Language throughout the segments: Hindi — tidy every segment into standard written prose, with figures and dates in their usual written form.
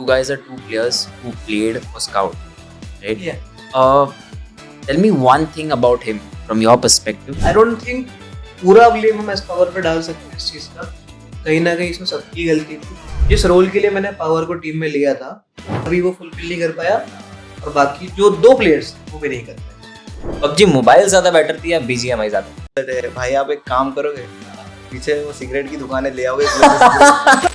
guys are two players who played for Scout, right? Yeah. Tell me one thing about him from your perspective. I don't think पूरा ब्लेम हम इस पावर पे डाल सकते हैं इस चीज का. कहीं ना कहीं इसमें सबकी गलती थी. जिस रोल के लिए मैंने पावर को टीम में लिया था अभी वो फुलफिल नहीं कर पाया और बाकी जो दो प्लेयर्स वो भी नहीं कर पाए. PUBG मोबाइल ज्यादा बेटर थी या BGMI ज्यादा? अरे भाई आप एक काम करोगे, पीछे वो सिगरेट की दुकानें ले आओगे.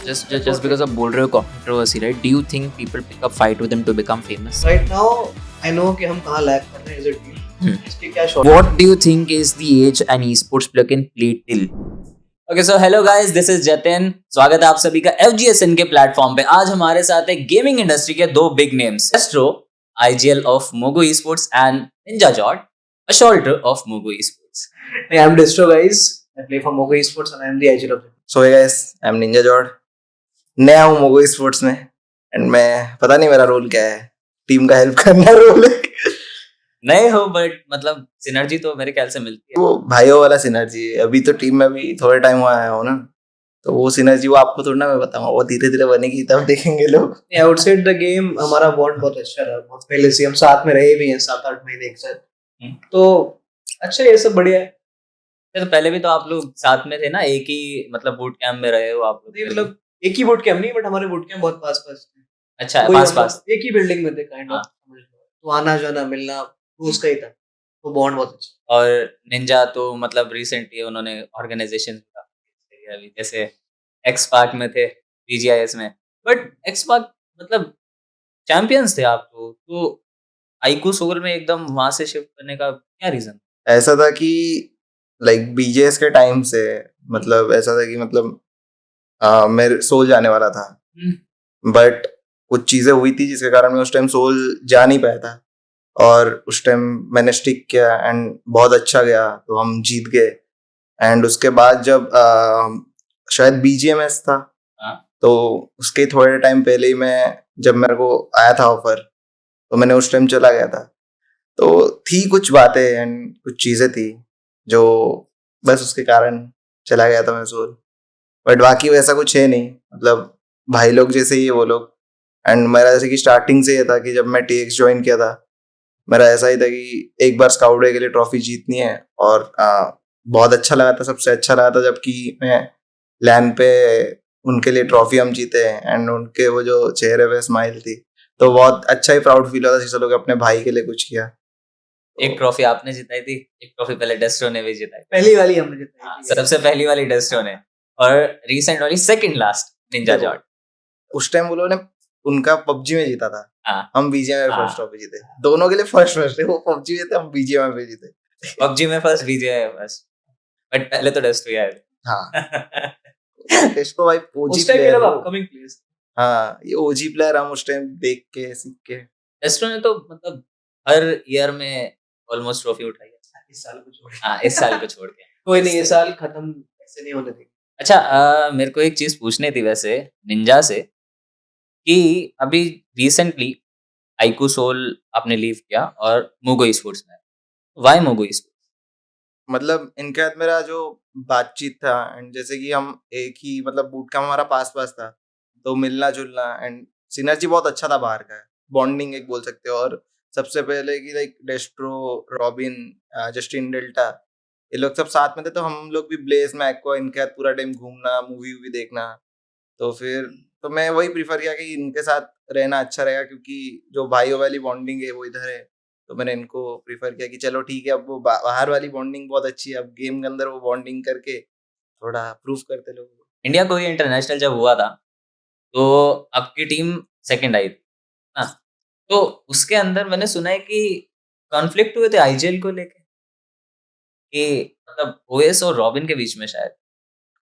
Just because of बोल रहे हो controversy, right? Do you think people pick up fight with him to become famous? Right now I know कि हम कहाँ लैग कर रहे हैं एज अ टीम. इसके क्या short. What do you think is the age an esports player can play till? Okay, so hello guys, this is Jatin. स्वागत है आप सभी का FGSN के प्लेटफॉर्म पे. आज हमारे साथ है गेमिंग इंडस्ट्री के दो big names, Astro, IGL of Mogo Esports and NinjaJot, a shoulder of Mogo Esports. I am Distro guys. I play for Mogo Esports and I am the IGL of it. So hey guys, I am Ninja Jord. नया हूँ मोगो स्पोर्ट्स में एंड मैं पता नहीं मेरा रोल क्या है. टीम का हेल्प करना रोल है. नए हो बट मतलब सिनर्जी तो मेरे ख्याल से मिलती है. वो भाइयों वाला सिनर्जी है. अभी तो टीम में भी थोड़े टाइम हुआ आया हूँ ना, तो वो सिनर्जी वो आपको थोड़ा ना मैं बताऊंगा, वो धीरे धीरे बनेगी तब देखेंगे लोग. आउटसाइड द गेम हमारा बॉन्ड बहुत अच्छा रहा. बहुत पहले से हम साथ में रहे भी हैं 7-8 महीने एक साथ. तो अच्छा ये सब बढ़िया है. तो पहले भी तो आप लोग साथ में थे ना, एक ही मतलब बूट कैंप में रहे हो आप लोग. नहीं मतलब एक ही बूट कैंप नहीं बट हमारे बूट कैंप बहुत पास पास थे. अच्छा, कोई पास मतलब पास. एक ही बिल्डिंग में थे काइंड हाँ. ऑफ. तो आना जाना मिलना रोज का ही था. तो बॉन्ड बहुत अच्छा. और निंजा तो मतलब रिसेंटली उन्होंने ऑर्गेनाइजेशन अभी जैसे एक्स पार्क में थे, BGIS में. बट एक्स पार्क मतलब चैंपियंस थे आप तो आईकू सोल में एकदम वहां से शिफ्ट करने का क्या रीजन? ऐसा था कि लाइक बीजेएस के टाइम से मतलब ऐसा था कि मतलब मेरे सोल जाने वाला था, बट कुछ चीजें हुई थी जिसके कारण मैं उस टाइम सोल जा नहीं पाया था. और उस टाइम मैंने स्टिक किया एंड बहुत अच्छा गया, तो हम जीत गए. एंड उसके बाद जब शायद BGMS था, हाँ. तो उसके थोड़े टाइम पहले ही जब मेरे को आया था ऑफर, तो मैंने उस टाइम चला गया था. तो थी कुछ बातें एंड कुछ चीजें थी जो बस उसके कारण चला गया था मैं सोल. बट बाकी वैसा कुछ है नहीं, मतलब भाई लोग जैसे ही है वो लोग. एंड मेरा जैसे कि स्टार्टिंग से ये था कि जब मैं TX ज्वाइन किया था, मेरा ऐसा ही था कि एक बार स्काउट डे के लिए ट्रॉफी जीतनी है. और बहुत अच्छा लगा था, सबसे अच्छा लगा था जबकि मैं लैन पे उनके लिए ट्रॉफी हम जीते एंड उनके वो जो चेहरे पे स्माइल थी, तो बहुत अच्छा ही प्राउड फील होता था. लोग अपने भाई के लिए कुछ किया. एक ट्रॉफी आपने जिताई थी, एक ट्रॉफी पहले डेस्ट्रो ने भी जिताई. पहली वाली हमने जिताई थी. सबसे पहली वाली डेस्ट्रो ने और रिसेंट वाली सेकंड लास्ट निंजा जॉट. उस टाइम वो लोगों ने उनका PUBG में जीता था. हाँ. हम BGMI में हाँ. फर्स्ट ट्रॉफी जीते. दोनों के लिए फर्स्ट है. वो PUBG में थे, हम BGMI में जीते. PUBG में फर्स्ट BGI फर्स्ट, बट पहले तो डेस्ट्रो आया. हाँ. टेस्को भाई OG उस टाइम के प्लेयर. लोग अपकमिंग प्लेयर्स. हाँ, ये OG प्लेयर हम उस टाइम देख के सीख के. डेस्ट्रो ने तो मतलब हर ईयर में ऑलमोस्ट ट्रॉफी उठाई है. इस साल को छोड़. हाँ, इस साल को छोड़ के. कोई नहीं, ये साल खत्म ऐसे नहीं होने देंगे. अच्छा, मेरे को एक चीज पूछनी थी वैसे निंजा से कि अभी रिसेंटली आईकू सोल आपने लीव किया और मोगो स्पोर्ट्स में. Why Mogo sports? मतलब इनके साथ मेरा जो बातचीत था एंड जैसे कि हम एक ही मतलब बूट कैंप हमारा पास पास था, तो मिलना जुलना एंड सिनर्जी बहुत अच्छा था. बाहर का बॉन्डिंग एक बोल सकते हो. और सबसे पहले कि लाइक डेस्ट्रो, रॉबिन, जस्टिन डेल्टा, ये लोग सब साथ में थे, तो हम लोग भी ब्लेज में एक्वा इनके साथ पूरा टाइम घूमना, मूवी वूवी देखना. तो फिर तो मैं वही प्रीफर किया कि इनके साथ रहना अच्छा रहेगा, क्योंकि जो भाइयों वाली बॉन्डिंग है वो इधर है. तो मैंने इनको प्रीफर किया कि चलो ठीक है, अब वो बाहर वाली बॉन्डिंग बहुत अच्छी है, अब गेम के अंदर वो बॉन्डिंग करके थोड़ा प्रूफ करते लोगों को. इंडिया को ये इंटरनेशनल जब हुआ था तो आपकी टीम सेकंड आई थी ना, तो उसके अंदर मैंने सुना है कि कॉन्फ्लिक्ट हुए थे IGL को लेके, कि मतलब OS और रॉबिन के बीच में शायद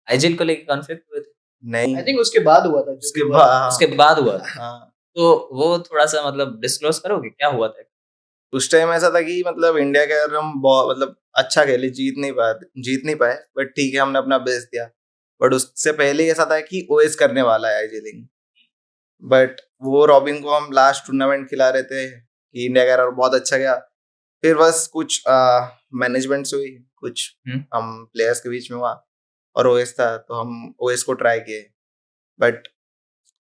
IGL को लेके कॉन्फ्लिक्ट हुए थे. नहीं, आई थिंक उसके बाद हुआ था. उसके बाद हुआ था. हाँ, तो वो थोड़ा सा मतलब डिस्क्लोज करोगे क्या हुआ था? उस टाइम ऐसा था कि मतलब इंडिया के अगर हम मतलब अच्छा खेले, जीत नहीं पाए, बट ठीक है हमने अपना बेस्ट दिया. बट उससे पहले ऐसा था कि OS करने वाला है IGL, बट वो रॉबिन को हम लास्ट टूर्नामेंट खिला रहे थे कि इंडिया का बहुत अच्छा गया. फिर बस कुछ मैनेजमेंट से हुई, कुछ हम प्लेयर्स के बीच में हुआ और OS था, तो हम OS को ट्राई किए. बट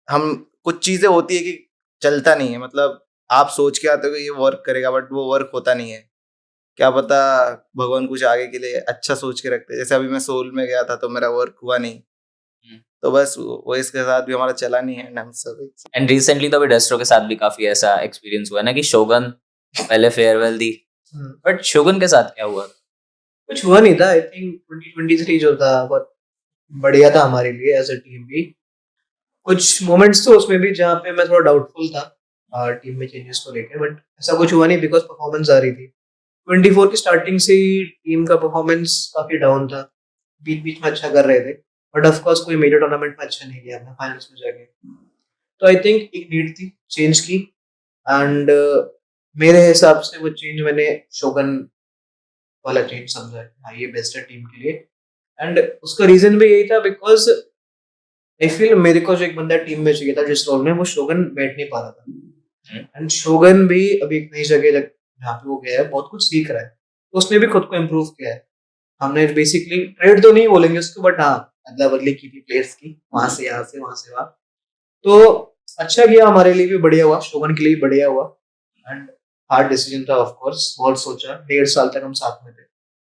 हम कुछ चीजें होती है कि चलता नहीं है, मतलब आप सोच के आते हो कि ये वर्क करेगा बट वो वर्क होता नहीं है। क्या पता भगवान कुछ आगे के लिए अच्छा सोच के रखते हैं। जैसे अभी मैं सोल में गया था तो मेरा वर्क हुआ नहीं, तो बस वो इसके साथ भी हमारा चला नहीं है। हम सब एंड रिसेंटली तो अभी डेस्ट्रो के साथ भी काफी ऐसा एक्सपीरियंस हुआ है ना कि शोगन पहले फेयरवेल दी, बट शोगन के साथ क्या हुआ? कुछ हुआ नहीं था। आई थिंक 2023 जो था बहुत बढ़िया था हमारे लिए एज अ टीम भी। कुछ मोमेंट्स तो उसमें भी जहाँ पे मैं थोड़ा डाउटफुल था टीम में चेंजेस को लेकर, बट ऐसा कुछ हुआ नहीं बिकॉज परफॉर्मेंस आ रही थी। 24 की स्टार्टिंग से ही टीम का परफॉर्मेंस काफी डाउन था। बीच बीच में अच्छा कर रहे थे बट ऑफ कोर्स कोई मेजर टूर्नामेंट में अच्छा नहीं किया अपने फाइनल्स में जाके। तो आई थिंक एक नीड थी चेंज की, एंड मेरे हिसाब से वो चेंज मैंने शोगन वाला चेंज समझा है। हाँ, ये बेस्ट है टीम के लिए। एंड उसका रीजन भी यही था बिकॉज आई फील मेरे को जो एक बंदा टीम में चाहिए था जिस रोल में, वो शोगन बैठ नहीं पा रहा था। एंड शोगन भी अभी एक नई जगह जहाँ पे वो गया है बहुत कुछ सीख रहा है, तो उसने भी खुद को इम्प्रूव किया है। हमने बेसिकली ट्रेड तो नहीं बोलेंगे उसको, बट हाँ अदला बदली की थी प्लेयर्स की, वहां से यहाँ से वहां से वहां। तो अच्छा किया, हमारे लिए भी बढ़िया हुआ, शोगन के लिए भी बढ़िया हुआ। एंड हार्ड डिसीजन था ऑफ कोर्स, बहुत सोचा, 1.5 साल तक हम साथ में थे,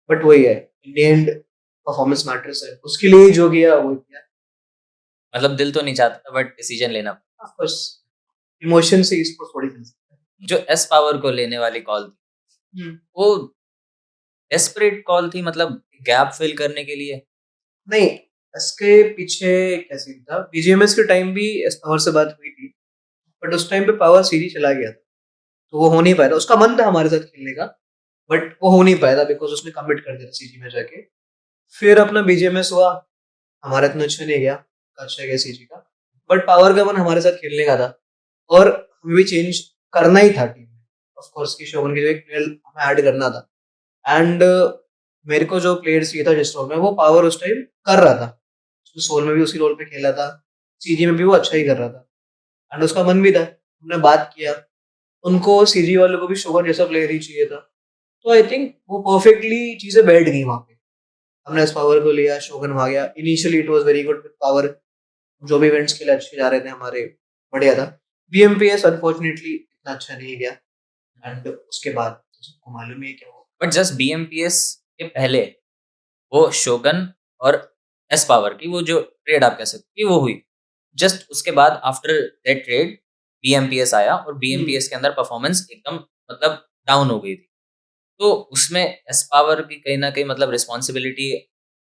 बट वही है in the end performance matters है। उसके लिए जो किया वो किया। मतलब दिल तो नहीं चाहता था बट डिसीजन लेना। ऑफ कोर्स इमोशन से स्पोर्ट्स थोड़ी खेल सकते हैं। जो एस पावर को लेने वाली कॉल थी वो डेस्परेट कॉल थी, मतलब गैप फिल करने के लिए? नहीं, इसके पीछे क्या सीन था, बीजीएमएस के टाइम भी एस पावर से बात हुई थी, बट उस टाइम पे पावर सीरीज चला गया था तो वो हो नहीं पाया था। उसका मन था हमारे साथ खेलने का बट वो हो नहीं पाया था बिकॉज उसने कमिट कर दिया था सीजी में जाके। फिर अपना बीजीएमएस हुआ, हमारा इतना अच्छा नहीं गया, अच्छा गया सीजी का, बट पावर का मन हमारे साथ खेलने का था और हमें भी चेंज करना ही था टीम में। ऑफ कोर्स की शोभन के जो एक प्लेयर हमें ऐड करना था। एंड मेरे को जो प्लेयर चाहिए था जिस रोल में, वो पावर उस टाइम कर रहा था। सोल में भी उसी रोल पे खेला था, सीजी में भी वो अच्छा ही कर रहा था एंड उसका मन भी था। हमने बात किया, उनको सीजी वालों को भी शोभन जैसा प्लेयर ही चाहिए था। तो आई थिंक वो परफेक्टली चीजें बैठ गई वहां पे। हमने इस पावर को लिया, शोगन आ गया। Initially it was very good with power, जो भी इवेंट्स के लिए अच्छे जा रहे थे हमारे, बढ़िया था। बीएमपीएस अनफॉर्चुनेटली इतना अच्छा नहीं गया एंड उसके बाद तो सबको मालूम ही है क्या हुआ। बट जस्ट बीएमपीएस के पहले वो शोगन और एस पावर की वो जो ट्रेड आप कह सकते हो वो हुई, जस्ट उसके बाद आफ्टर दैट ट्रेड बीएमपीएस आया और बीएमपीएस के अंदर परफॉर्मेंस एकदम मतलब डाउन हो गई थी। तो उसमें एस पावर की कहीं ना कहीं मतलब रिस्पॉन्सिबिलिटी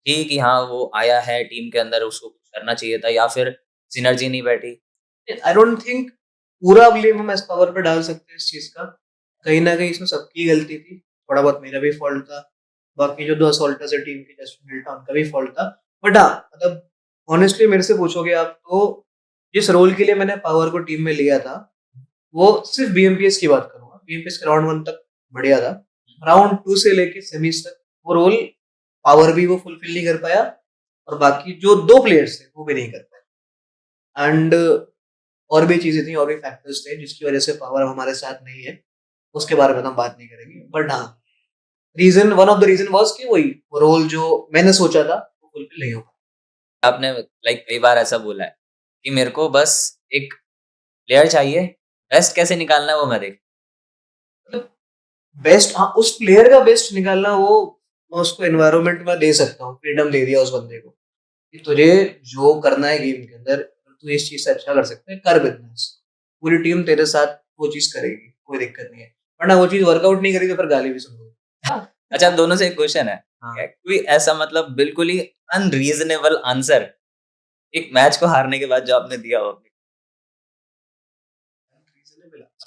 थी कि हाँ वो आया है टीम के अंदर, उसको कुछ करना चाहिए था, या फिर सिनर्जी नहीं बैठी? आई डोंट थिंक पूरा ब्लेम हम एस पावर पे डाल सकते हैं इस चीज का। कहीं ना कहीं इसमें सबकी गलती थी, थोड़ा बहुत मेरा भी फॉल्ट था, बाकी जो 2 असॉल्टर्स है टीम के, जस्टिन मिल्टन, उनका भी फॉल्ट था। बट हाँ मतलब ऑनेस्टली मेरे से पूछोगे आप तो जिस रोल के लिए मैंने पावर को टीम में लिया था, वो सिर्फ बीएमपीएस की बात करूंगा। बीएमपीएस के राउंड 1 तक बढ़िया था, राउंड 2 से लेके सेमीज तक वो रोल पावर भी वो फुलफिल नहीं कर पाया और बाकी जो 2 प्लेयर्स थे वो भी नहीं कर पाए। एंड और भी चीजें थी, और भी फैक्टर्स थे जिसकी वजह से पावर हमारे साथ नहीं है, उसके बारे में तो हम बात नहीं करेंगे। बट हाँ reason, one of the reason was कि वही रोल जो मैंने सोचा था वो फुलफिल नहीं हो पाया। आपने लाइक कई बार ऐसा बोला है कि मेरे को बस एक प्लेयर चाहिए, बेस्ट कैसे निकालना है वो मैं देख। मतलब बेस्ट, हाँ उस प्लेयर का बेस्ट निकालना, वो मैं उसको एनवायरनमेंट में दे सकता हूँ, फ्रीडम दे दिया उस बंदे को कि तुझे जो करना है गेम के अंदर, तू इस चीज से अच्छा कर सकता है, कर बिजनेस, पूरी टीम तेरे साथ वो चीज करेगी, कोई दिक्कत नहीं है। वरना वो चीज वर्कआउट नहीं करी तो फिर गाली भी सुनोगे। अच्छा, दोनों से एक क्वेश्चन है, हाँ। कोई ऐसा मतलब बिल्कुल ही अनरीजनेबल आंसर एक मैच को हारने के बाद जो आपने दिया हो,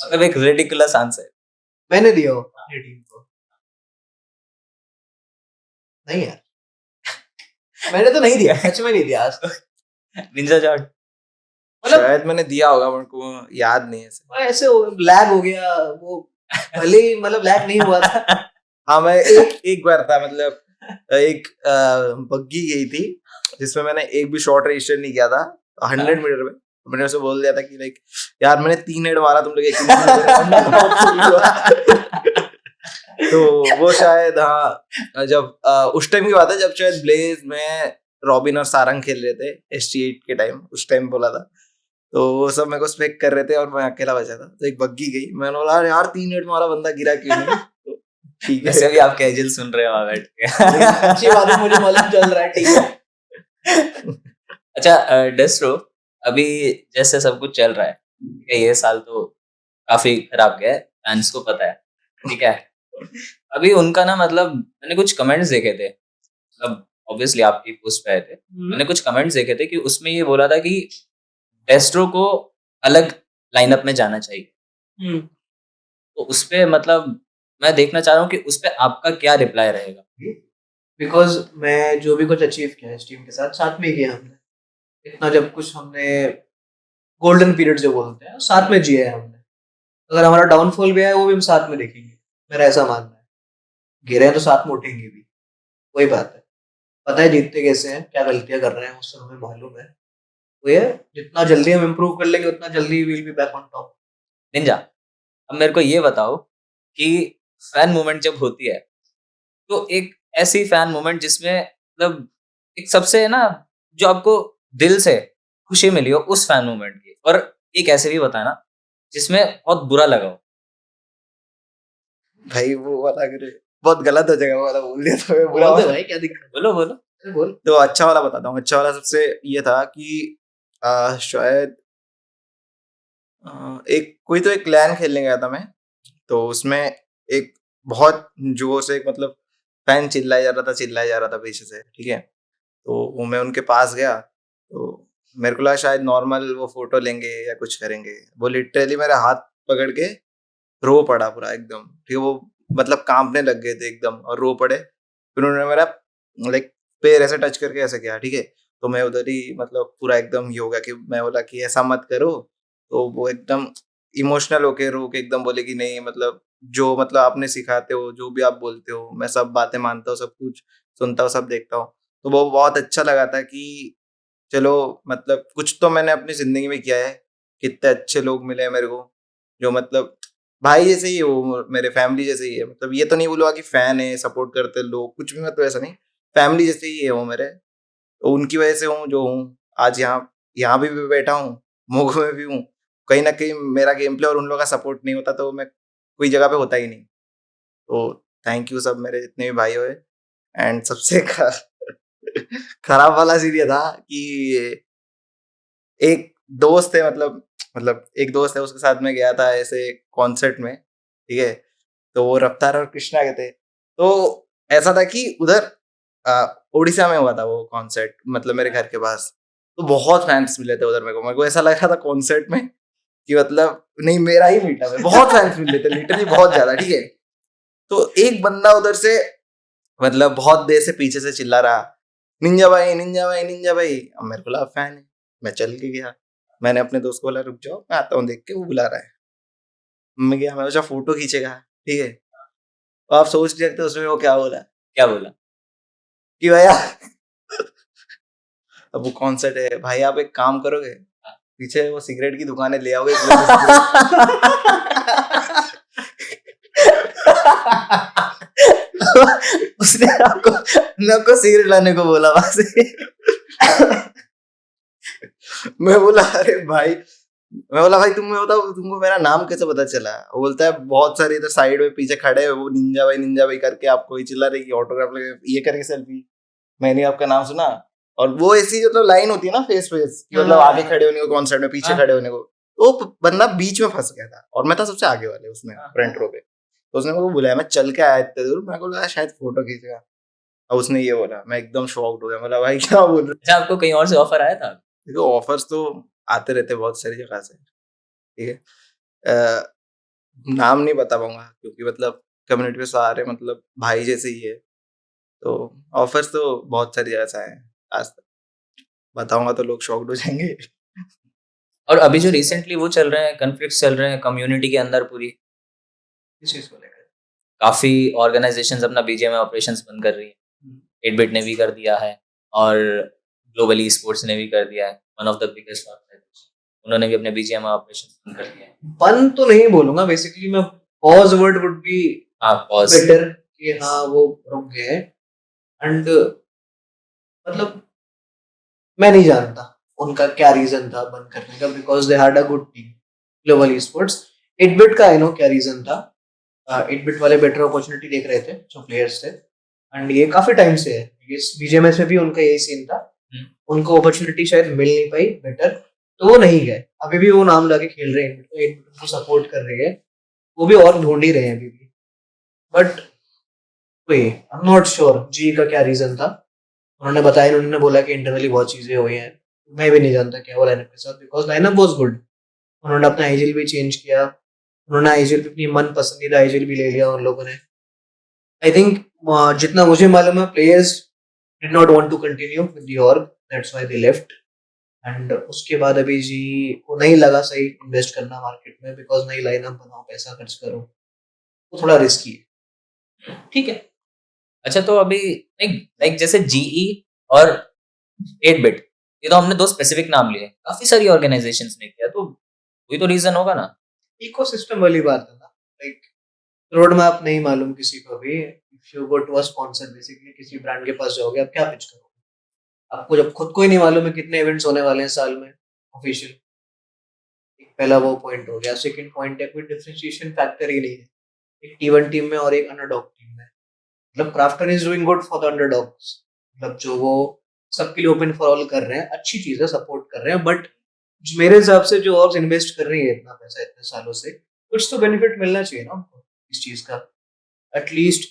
मतलब एक रिडिकुलस आंसर मैंने दिया हो अपनी टीम को? नहीं यार मैंने तो नहीं दिया, सच में नहीं दिया आज तक। निंजा जॉट मतलब शायद मैंने दिया होगा, मेरे को याद नहीं है ऐसे लैग हो गया वो, भले ही मतलब लैग नहीं हुआ था। हाँ मैं एक बार था, मतलब एक बग्गी गई थी जिसमें मैंने एक भी शॉट रजिस्टर नहीं किया था 100 मीटर में। मैंने उसे बोल दिया था कि लाइक यार मैंने 3 हेड मारा, तुम लोग एक तो वो शायद हाँ जब उस टाइम की बात है जब शायद ब्लेज में रॉबिन और सारंग खेल रहे थे ST8 के टाइम, उस टाइम बोला था। तो वो सब मेरे को स्पेक कर रहे थे और मैं अकेला बचा था, तो एक बग्गी गई, मैंने बोला "अरे यार 3 मिनट में हमारा बंदा गिरा क्यों नहीं"। तो ठीक वैसे है, भी आप कैजुअल सुन रहे हो वहां बैठ के। अच्छी बात है, मुझे मालूम चल रहा है, ठीक है। अच्छा डेस्ट्रो, अभी जैसे सब कुछ चल रहा है, ठीक है, ये साल तो काफी खराब गया है, फैंस को पता है, ठीक है। अभी उनका ना मतलब मैंने कुछ कमेंट्स देखे थे, मतलब ऑब्वियसली आपकी पोस्ट पे आए थे, मैंने कुछ कमेंट्स देखे थे कि उसमें ये बोला था कि डेस्ट्रो को अलग लाइनअप में जाना चाहिए। हम्म। तो उस पे मतलब मैं देखना चाह रहा हूँ कि उस पे आपका क्या रिप्लाई रहेगा। बिकॉज मैं जो भी कुछ अचीव किया है इस टीम के साथ, साथ में ही किया हमने। इतना जब कुछ हमने गोल्डन पीरियड जो बोलते हैं साथ में जिया है हमने। अगर हमारा डाउनफॉल भी है वो भी हम साथ में देखेंगे, मेरा ऐसा मानना है। गिरे हैं तो साथ में उठेंगे भी, वही बात है। पता है जीतते कैसे हैं, क्या गलतियां कर रहे हैं, उससे हमें मालूम है। वो ये जितना जल्दी हम इम्प्रूव कर लेंगे उतना जल्दी will be back on top. Ninja, अब मेरे को ये बताओ कि फैन मूवमेंट जब होती है तो एक ऐसी फैन मूवमेंट जिसमें मतलब एक सबसे ना जो आपको दिल से खुशी मिली हो उस फैन मूवमेंट की, और एक ऐसे भी बताना जिसमें बहुत बुरा लगा हो। भाई वो वाला अगर बहुत गलत हो जाएगा, वो वाला बोल दिया तो मैं बुरा बोल दे वाला। भाई, क्या दिक्कत बोलो बोलो। है, बोल। तो अच्छा वाला बताता हूँ। अच्छा वाला सबसे ये था कि शायद एक कोई तो एक लैन खेलने गया था मैं, तो उसमें एक बहुत जोर से एक मतलब फैन चिल्लाया जा रहा था पीछे से, ठीक है। तो वो मैं उनके पास गया, तो मेरे को लगा शायद नॉर्मल वो फोटो लेंगे या कुछ करेंगे। वो लिटरली मेरा हाथ पकड़ के रो पड़ा पूरा एकदम, ठीक है। वो मतलब कांपने लग गए थे एकदम और रो पड़े। फिर उन्होंने मेरा लाइक पैर ऐसे टच करके ऐसे किया, ठीक है। तो मैं उधर ही मतलब पूरा एकदम ये हो गया कि मैं बोला कि ऐसा मत करो। तो वो एकदम इमोशनल होके रो के एकदम बोले कि नहीं मतलब जो मतलब आपने सिखाते हो, जो भी आप बोलते हो, मैं सब बातें मानता हूँ, सब कुछ सुनता हूँ, सब देखता हूँ। तो वो बहुत अच्छा लगा था कि चलो मतलब कुछ तो मैंने अपनी जिंदगी में किया है। कितने अच्छे लोग मिले हैं मेरे को, जो मतलब भाई जैसे ही है, वो मेरे फैमिली जैसे ही है। मतलब ये तो नहीं बोलूंगा कि फैन है, सपोर्ट करते हैं लोग, कुछ भी मतलब ऐसा नहीं। फैमिली जैसे ही है वो मेरे, तो उनकी वजह से हूँ जो हूँ आज। यहाँ यहाँ भी बैठा हूँ, मोगो में भी हूँ। कहीं ना कहीं मेरा गेम प्ले और उन लोगों का सपोर्ट नहीं होता तो मैं कोई जगह पे होता ही नहीं। तो थैंक यू सब मेरे जितने भी भाई हुए। एंड सबसे खराब वाला सीन ये था कि एक दोस्त है, मतलब एक दोस्त है, उसके साथ में गया था ऐसे कॉन्सर्ट में, ठीक है। तो वो रफ्तार और कृष्णा के थे। तो ऐसा था कि उधर उड़ीसा में हुआ था वो कॉन्सर्ट, मतलब मेरे घर के पास। तो बहुत फैंस मिले थे उधर। मेरे को ऐसा लग रहा था कॉन्सर्ट में कि मतलब नहीं मेरा ही मीटअप है। बहुत फैंस मिले थे लिटरली, बहुत ज्यादा, ठीक है। तो एक बंदा उधर से मतलब बहुत देर से पीछे से चिल्ला रहा, निंजा भाई निंजा भाई निंजा भाई। अब मेरे को लगा फैन है, मैं चल के गया। मैंने अपने दोस्त को बोला रुक जाओ मैं आता हूँ देख के, वो बुला रहा है। मैं गया, मैं सोचा फोटो खींचेगा, ठीक है। तो आप सोच नहीं सकते उसमें वो क्या बोला क्या बोला? कि भैया अब वो कॉन्सर्ट है भाई, आप एक काम करोगे, पीछे वो सिगरेट की दुकान है, ले आओगे एक लोग सिगरेट। उसने आपको सिगरेट लाने को बोला वहां से। मैं बोला अरे भाई, मैं बोला भाई तुम्हें बताओ तुमको मेरा नाम कैसे पता चला। वो बोलता है बहुत सारे इधर साइड में पीछे खड़े हैं, वो निंजा भाई करके आपको ही चिल्ला रही कि ऑटोग्राफ लगे, ये करके सेल्फी, मैंने आपका नाम सुना। और वो ऐसी मतलब लाइन होती है ना फेस फेस कि मतलब आगे खड़े होने को कॉन्सर्ट में, पीछे खड़े होने को। वो बंदा बीच में फंस गया था और मैं था सबसे आगे वाले उसमें फ्रंट रो पे। तो उसने मेरे को बुलाया, मैं चल के आया इतने दूर, मैं को लगा शायद फोटो खींचेगा। और उसने ये बोला, मैं एकदम शॉक्ड हो गया। मतलब भाई क्या बोल रहे। अच्छा, आपको कहीं और से ऑफर आया था? देखो ऑफर्स तो आते रहते बहुत सारी जगह से, ठीक है। नाम नहीं बता पाऊंगा क्योंकि मतलब कम्युनिटी में सारे मतलब भाई जैसे ही है। तो ऑफर्स तो बहुत सारी जगह से आए हैं आज तक, बताऊंगा तो लोग शॉक्ड हो जाएंगे। और अभी जो रिसेंटली वो चल रहे हैं, कन्फ्लिक्ट चल रहे हैं कम्युनिटी के अंदर, पूरी इस चीज को लेकर काफी ऑर्गेनाइजेशंस अपना बीजीएमआई ऑपरेशंस बंद कर रही है। 8-बिट ने भी कर दिया है और ग्लोबली स्पोर्ट्स ने भी कर दिया है। One of the biggest organisation, उन्होंने भी अपने बीजीएमआई ऑपरेशंस बंद कर दिए हैं। बंद तो नहीं बोलूंगा, बेसिकली मैं पॉज वर्ड वुड बी हाँ, पॉज। बेटर कि हाँ वो रुक गए। एंड मतलब मैं नहीं जानता उनका क्या रीजन था बंद करने का, because they had a good team global sports. 8-bit का आई नो क्या रीजन था। 8-bit वाले बेटर अपॉर्चुनिटी देख रहे थे जो प्लेयर्स थे, एंड ये काफी टाइम से है। ये बीजीएमएस में भी उनका यही सीन था, उनको अपॉर्चुनिटी शायद मिल नहीं पाई बेटर, तो वो नहीं गए। अभी भी वो नाम लाके खेल रहे हैं, 8-bit को सपोर्ट कर रही है, वो भी और ढूंढ ही रहे हैं अभी भी। बट वही आई एम नॉट श्योर जी का क्या रीजन था। उन्होंने बताया, उन्होंने बोला कि इंटरनली बहुत चीजें हुई हैं, मैं भी नहीं जानता क्या हुआ लाइनअप के साथ, बिकॉज लाइनअप वाज गुड। उन्होंने अपना आईजीएल भी चेंज किया, उन्होंने आईजीएल अपनी मन पसंदीदा आईजीएल भी ले लिया उन लोगों ने। आई थिंक जितना मुझे मालूम है, players did not want to continue with the org, that's why they left. And उसके बाद अभी जी को नहीं लगा सही इन्वेस्ट करना मार्केट में, बिकॉज नई लाइनअप बनाओ, पैसा खर्च करो, वो थोड़ा रिस्की है। ठीक है। अच्छा, तो अभी लाइक जैसे जीई और 8-bit, ये तो हमने दो स्पेसिफिक नाम लिए, काफी सारी ऑर्गेनाइजेशंस ने किया, तो कोई तो रीजन होगा ना। इकोसिस्टम वाली बात है ना, लाइक रोड मैप नहीं मालूम किसी को भी। If you go to a sponsor, basically किसी ब्रांड के पास जाओगे, आप क्या पिच करोगे? आपको जब खुद को ही नहीं मालूम है कितने इवेंट्स होने वाले हैं साल में ऑफिशियल, पहला वो पॉइंट हो गया। सेकंड पॉइंट है, कोई डिफरेंशिएशन फैक्टर ही नहीं है एक T1 टीम में और एक अंडरडॉग टीम में। मतलब Krafton is doing good for the underdogs, मतलब जो वो सबके लिए ओपन फॉर ऑल कर रहे हैं, अच्छी चीज है, सपोर्ट कर रहे हैं। बट मेरे हिसाब से जो और इन्वेस्ट कर रही है इतना पैसा इतने सालों से, कुछ तो बेनिफिट मिलना चाहिए ना उनको इस चीज का। एटलीस्ट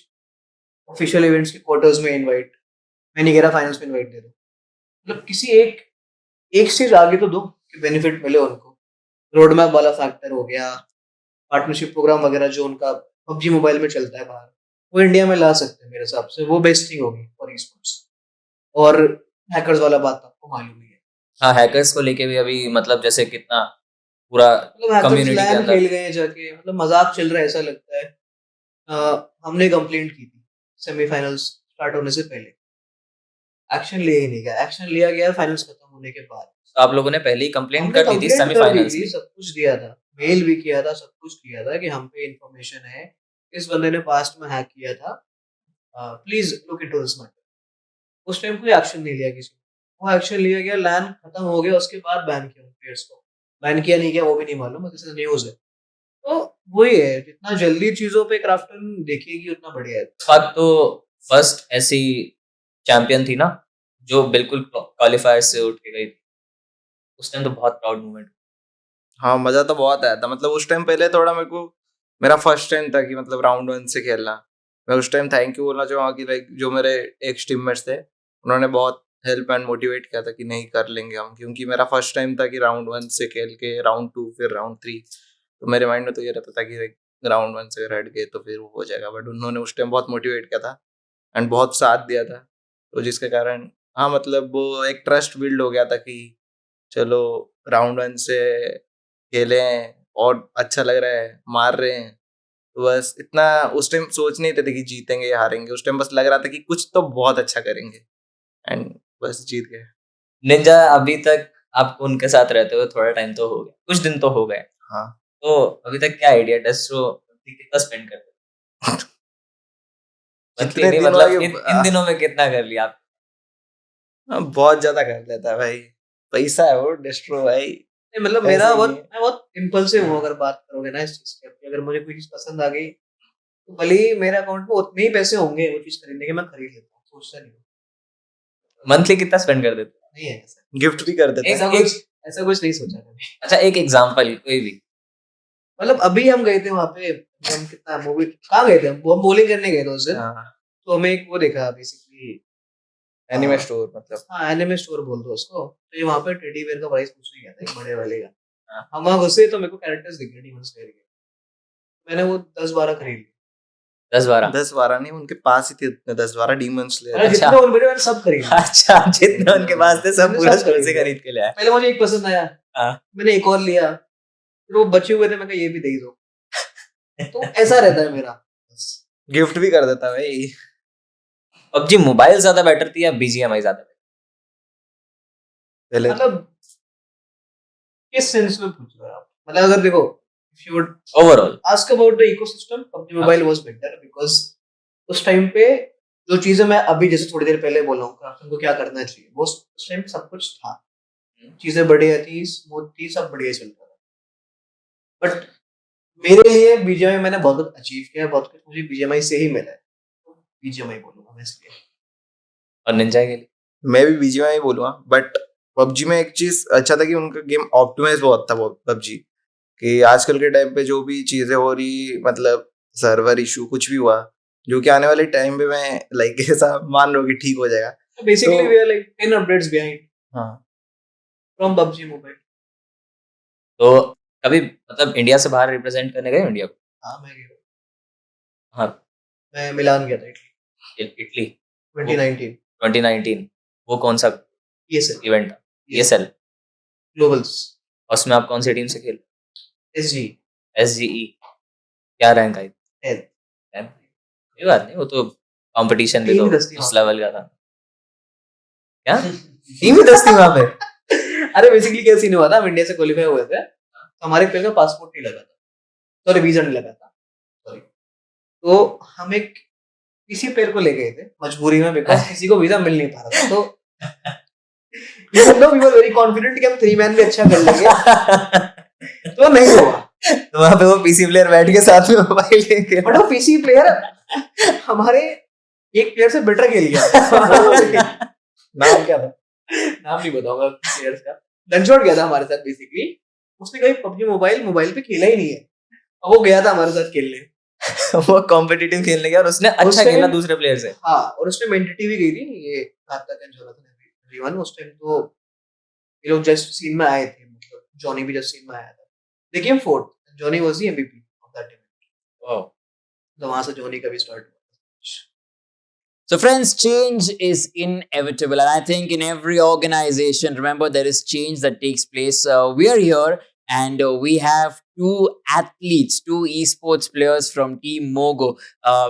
ऑफिशियल इवेंट्स के क्वार्टर्स में इनवाइट, मैं नहीं कह रहा फाइनल्स में इनवाइट दे दो, मतलब किसी एक स्टेज आगे तो दो कि बेनिफिट मिले उनको। रोड मैप वाला फैक्टर हो गया, पार्टनरशिप प्रोग्राम वगैरह जो उनका पबजी मोबाइल में चलता है बाहर, वो इंडिया में ला सकते हैं मेरे हिसाब से, वो बेस्ट थिंग होगी फॉर ई-स्पोर्ट्स। और हैकर्स वाला बात आपको मालूम ही है। हाँ, हैकर्स को लेके भी अभी मतलब जैसे कितना पूरा मतलब हैकर्स कम्युनिटी के लैन अंदर खेल गए हैं जाके, मतलब मजाक चल रहा है ऐसा लगता है। हमने कंप्लेंट की थी सेमीफाइनल्स स्टार्ट होने से पहले, एक्शन लिया ही नहीं गया। एक्शन लिया गया फाइनल्स खत्म होने के बाद। तो आप लोगों ने पहले ही कंप्लेंट हमने कर दी थी कंप्लेंट कर दी सेमीफाइनल्स थी, में। सब कुछ दिया था, मेल भी किया था, सब कुछ किया था कि हम पे इंफॉर्मेशन है, इस बंदे ने पास्ट में हैक किया था, please look into this matter. उस टाइम कोई एक्शन नहीं लिया किसी ने। वो एक्शन लिया गया, लैन खत्म हो गया, उसके बाद बैन किया प्लेयर्स को। बैन किया नहीं किया वो भी नहीं मालूम, बस इससे न्यूज़ है। तो वही है, जितना जल्दी चीजों पे क्राफ्टन देखेगी उतना बढ़िया है। इस बात तो फर्स्ट ऐसी चैंपियन थी ना जो बिल्कुल क्वालिफायर से उठ के गई थी, उस टाइम तो बहुत प्राउड मोमेंट। हाँ, मजा तो बहुत आया था। मतलब उस टाइम पहले थोड़ा मेरे को, मेरा फर्स्ट टाइम था कि मतलब राउंड 1 से खेलना। मैं उस टाइम थैंक यू बोलना चाहूँगा कि लाइक जो मेरे एक्स टीममेट्स थे, उन्होंने बहुत हेल्प एंड मोटिवेट किया था कि नहीं कर लेंगे हम, क्योंकि मेरा फर्स्ट टाइम था कि राउंड 1 से खेल के राउंड 2 फिर राउंड 3, तो मेरे माइंड में तो ये रहता था कि राउंड 1 से हट गए तो फिर वो हो जाएगा। बट उन्होंने उस टाइम बहुत मोटिवेट किया था एंड बहुत साथ दिया था, तो जिसके कारण हाँ मतलब वो एक ट्रस्ट बिल्ड हो गया था कि चलो राउंड 1 से खेले हैं और अच्छा लग रहा है, मार रहे हैं। तो बस इतना उस टाइम सोच नहीं थे कि जीतेंगे या हारेंगे, उस टाइम बस लग रहा था कि कुछ तो बहुत अच्छा करेंगे एंड बस जीत गए। निंजा, अभी तक आपको उनके साथ रहते हुए थोड़ा टाइम तो हो गया, कुछ दिन तो हो गए, हाँ, तो अभी तक क्या आइडिया डेस्ट्रो कितना स्पेंड करते हो? जितने नहीं, दिन मतलब भाई, इन दिनों में कितना कर लिया आप? बहुत ज्यादा कर लेता है भाई, पैसा है वो डेस्ट्रो भाई। नहीं, मतलब ऐसे मेरा ही बहुत, है। मैं बहुत इम्पल्सिव हूँ। अगर बात करोगे ना इस चीज की, अगर मुझे कोई चीज पसंद आ गई तो भले ही मेरे अकाउंट में उतने ही पैसे होंगे वो चीज खरीदने के, मैं खरीद लेता हूँ, सोचता नहीं हूँ। मंथली कितना स्पेंड कर देते हो? नहीं है ऐसा, गिफ्ट भी कर देता है। ऐसा कुछ नहीं सोचा मैंने। अच्छा, एक एग्जांपल कोई भी। मतलब अभी हम गए थे वहां पे, हम कितना मूवी कहाँ गए थे, हम बॉलिंग करने गए थे उस दिन। हाँ, तो हमें एक वो देखा बेसिकली, एनिमे स्टोर मतलब। हाँ एनिमे स्टोर बोल दो उसको। तो ये वहाँ पे टेडी बेयर का प्राइस पूछने गया था, एक बड़े वाले का। हाँ। हम वहाँ घुसे तो मेरे को कैरेक्टर्स दिख गए डीमन स्लेयर के, मैंने वो 10-12 खरीद लिए। 10-12? 10-12 नहीं, उनके पास ही थे उतने 10-12 डीमंस ले अरे अच्छा। जितने उन मैंने सब खरीद लिए। अच्छा, जितने उनके पास थे सब मैंने पूरा सब स्टोर खरीद से लिया। खरीद के ले आए। पहले मुझे एक पसंद आया, हाँ। मैंने एक और लिया, फिर वो बचे हुए थे, मैं कहा ये भी दे ही दो। तो ऐसा रहता है मेरा। गिफ्ट भी कर देता है भाई। पबजी मोबाइल ज्यादा बेटर थी या बीजीएमआई ज्यादा बेटर? पहले मतलब किस सेंस में पूछ रहे हो आप? मतलब अगर देखो, if you would overall ask about the ecosystem, PUBG Mobile was better because उस टाइम पे जो चीजें मैं अभी जैसे थोड़ी देर पहले बोला हूँ क्राफ्टन को क्या करना चाहिए, वो उस टाइम सब कुछ था। चीजें बढ़िया थी, स्मूथ थी, सब बढ़िया चल रहा था। बट मेरे लिए बीजीएमआई मैंने बहुत कुछ अचीव किया है, बहुत कुछ मुझे बीजीएमआई से ही मिला है, तो बीजीएमआई बोलूंगा मैं इसलिए। और निंजा के लिए मैं भी बीजीएमआई बोलूंगा, बट पबजी में एक चीज अच्छा था कि उनका गेम ऑप्टिमाइज बहुत था पबजी, कि आजकल के टाइम पे जो भी चीजें हो रही, मतलब सर्वर इशू कुछ भी हुआ, जो कि आने वाले टाइम पे मैं लाइक ऐसा मान लो कि ठीक हो जाएगा। बेसिकली तो- we are like 10 updates behind हाँ, फ्रॉम पबजी मोबाइल। तो कभी मतलब इंडिया से बाहर रिप्रेजेंट करने गए इंडिया को? हाँ मैं गया, हाँ, मैं मिलान गया था इटली इटली 2019। 2019 वो कौन सा ये सर इवेंट था? ESL। ग्लोबल्स उसमें आप कौन सी टीम से खेल? SG SGE। क्या रैंक आई? 10 कोई बात नहीं, वो तो कंपटीशन भी टीम तो दस्ती उस वहाँ लेवल का था। क्या टीम ही 10 थी वहां पे। अरे बेसिकली क्या सीन हुआ था, हम इंडिया से क्वालिफाई हुए थे, तो हमारे प्लेयर का पासपोर्ट नहीं लगा था, सॉरी वीजा नहीं लगा था, सॉरी। तो हम एक किसी प्लेयर को ले गए थे मजबूरी में, बिकॉज किसी को वीजा मिल नहीं पा रहा था। तो even though we were very confident कि हम 3 मैन भी अच्छा कर लेंगे, तो नहीं हुआ। तो वहां पे वो पीसी प्लेयर बैठ के साथ में मोबाइल लेके बट वो पीसी प्लेयर हमारे एक प्लेयर से बेटर खेल गया। नाम क्या था? नाम नहीं बताऊंगा प्लेयर्स का। गनशॉट गया था हमारे साथ बेसिकली, उसने कभी पबजी मोबाइल पे खेला ही नहीं है, और वो गया था हमारे साथ खेलने। वो कॉम्पिटिटिव खेलने गया और उसने अच्छा अच्छा खेला खेला दूसरे प्लेयर से। हाँ, और उसमें मेंटिटी भी गई थी, ये घातक एंड जोनाथन एवरीवन। उस टाइम तो ये लोग जस्ट सीन में आए थे, मतलब जॉनी भी जस्ट सीन में आया था। They came fourth, Johnny was the MVP of that event. Wow. तो वहां से जॉनी का भी स्टार्ट हुआ। So, friends, change is inevitable, and I think in every organization, remember, there is change that takes place. We are here, and we have two athletes, two esports players from Team Mogo.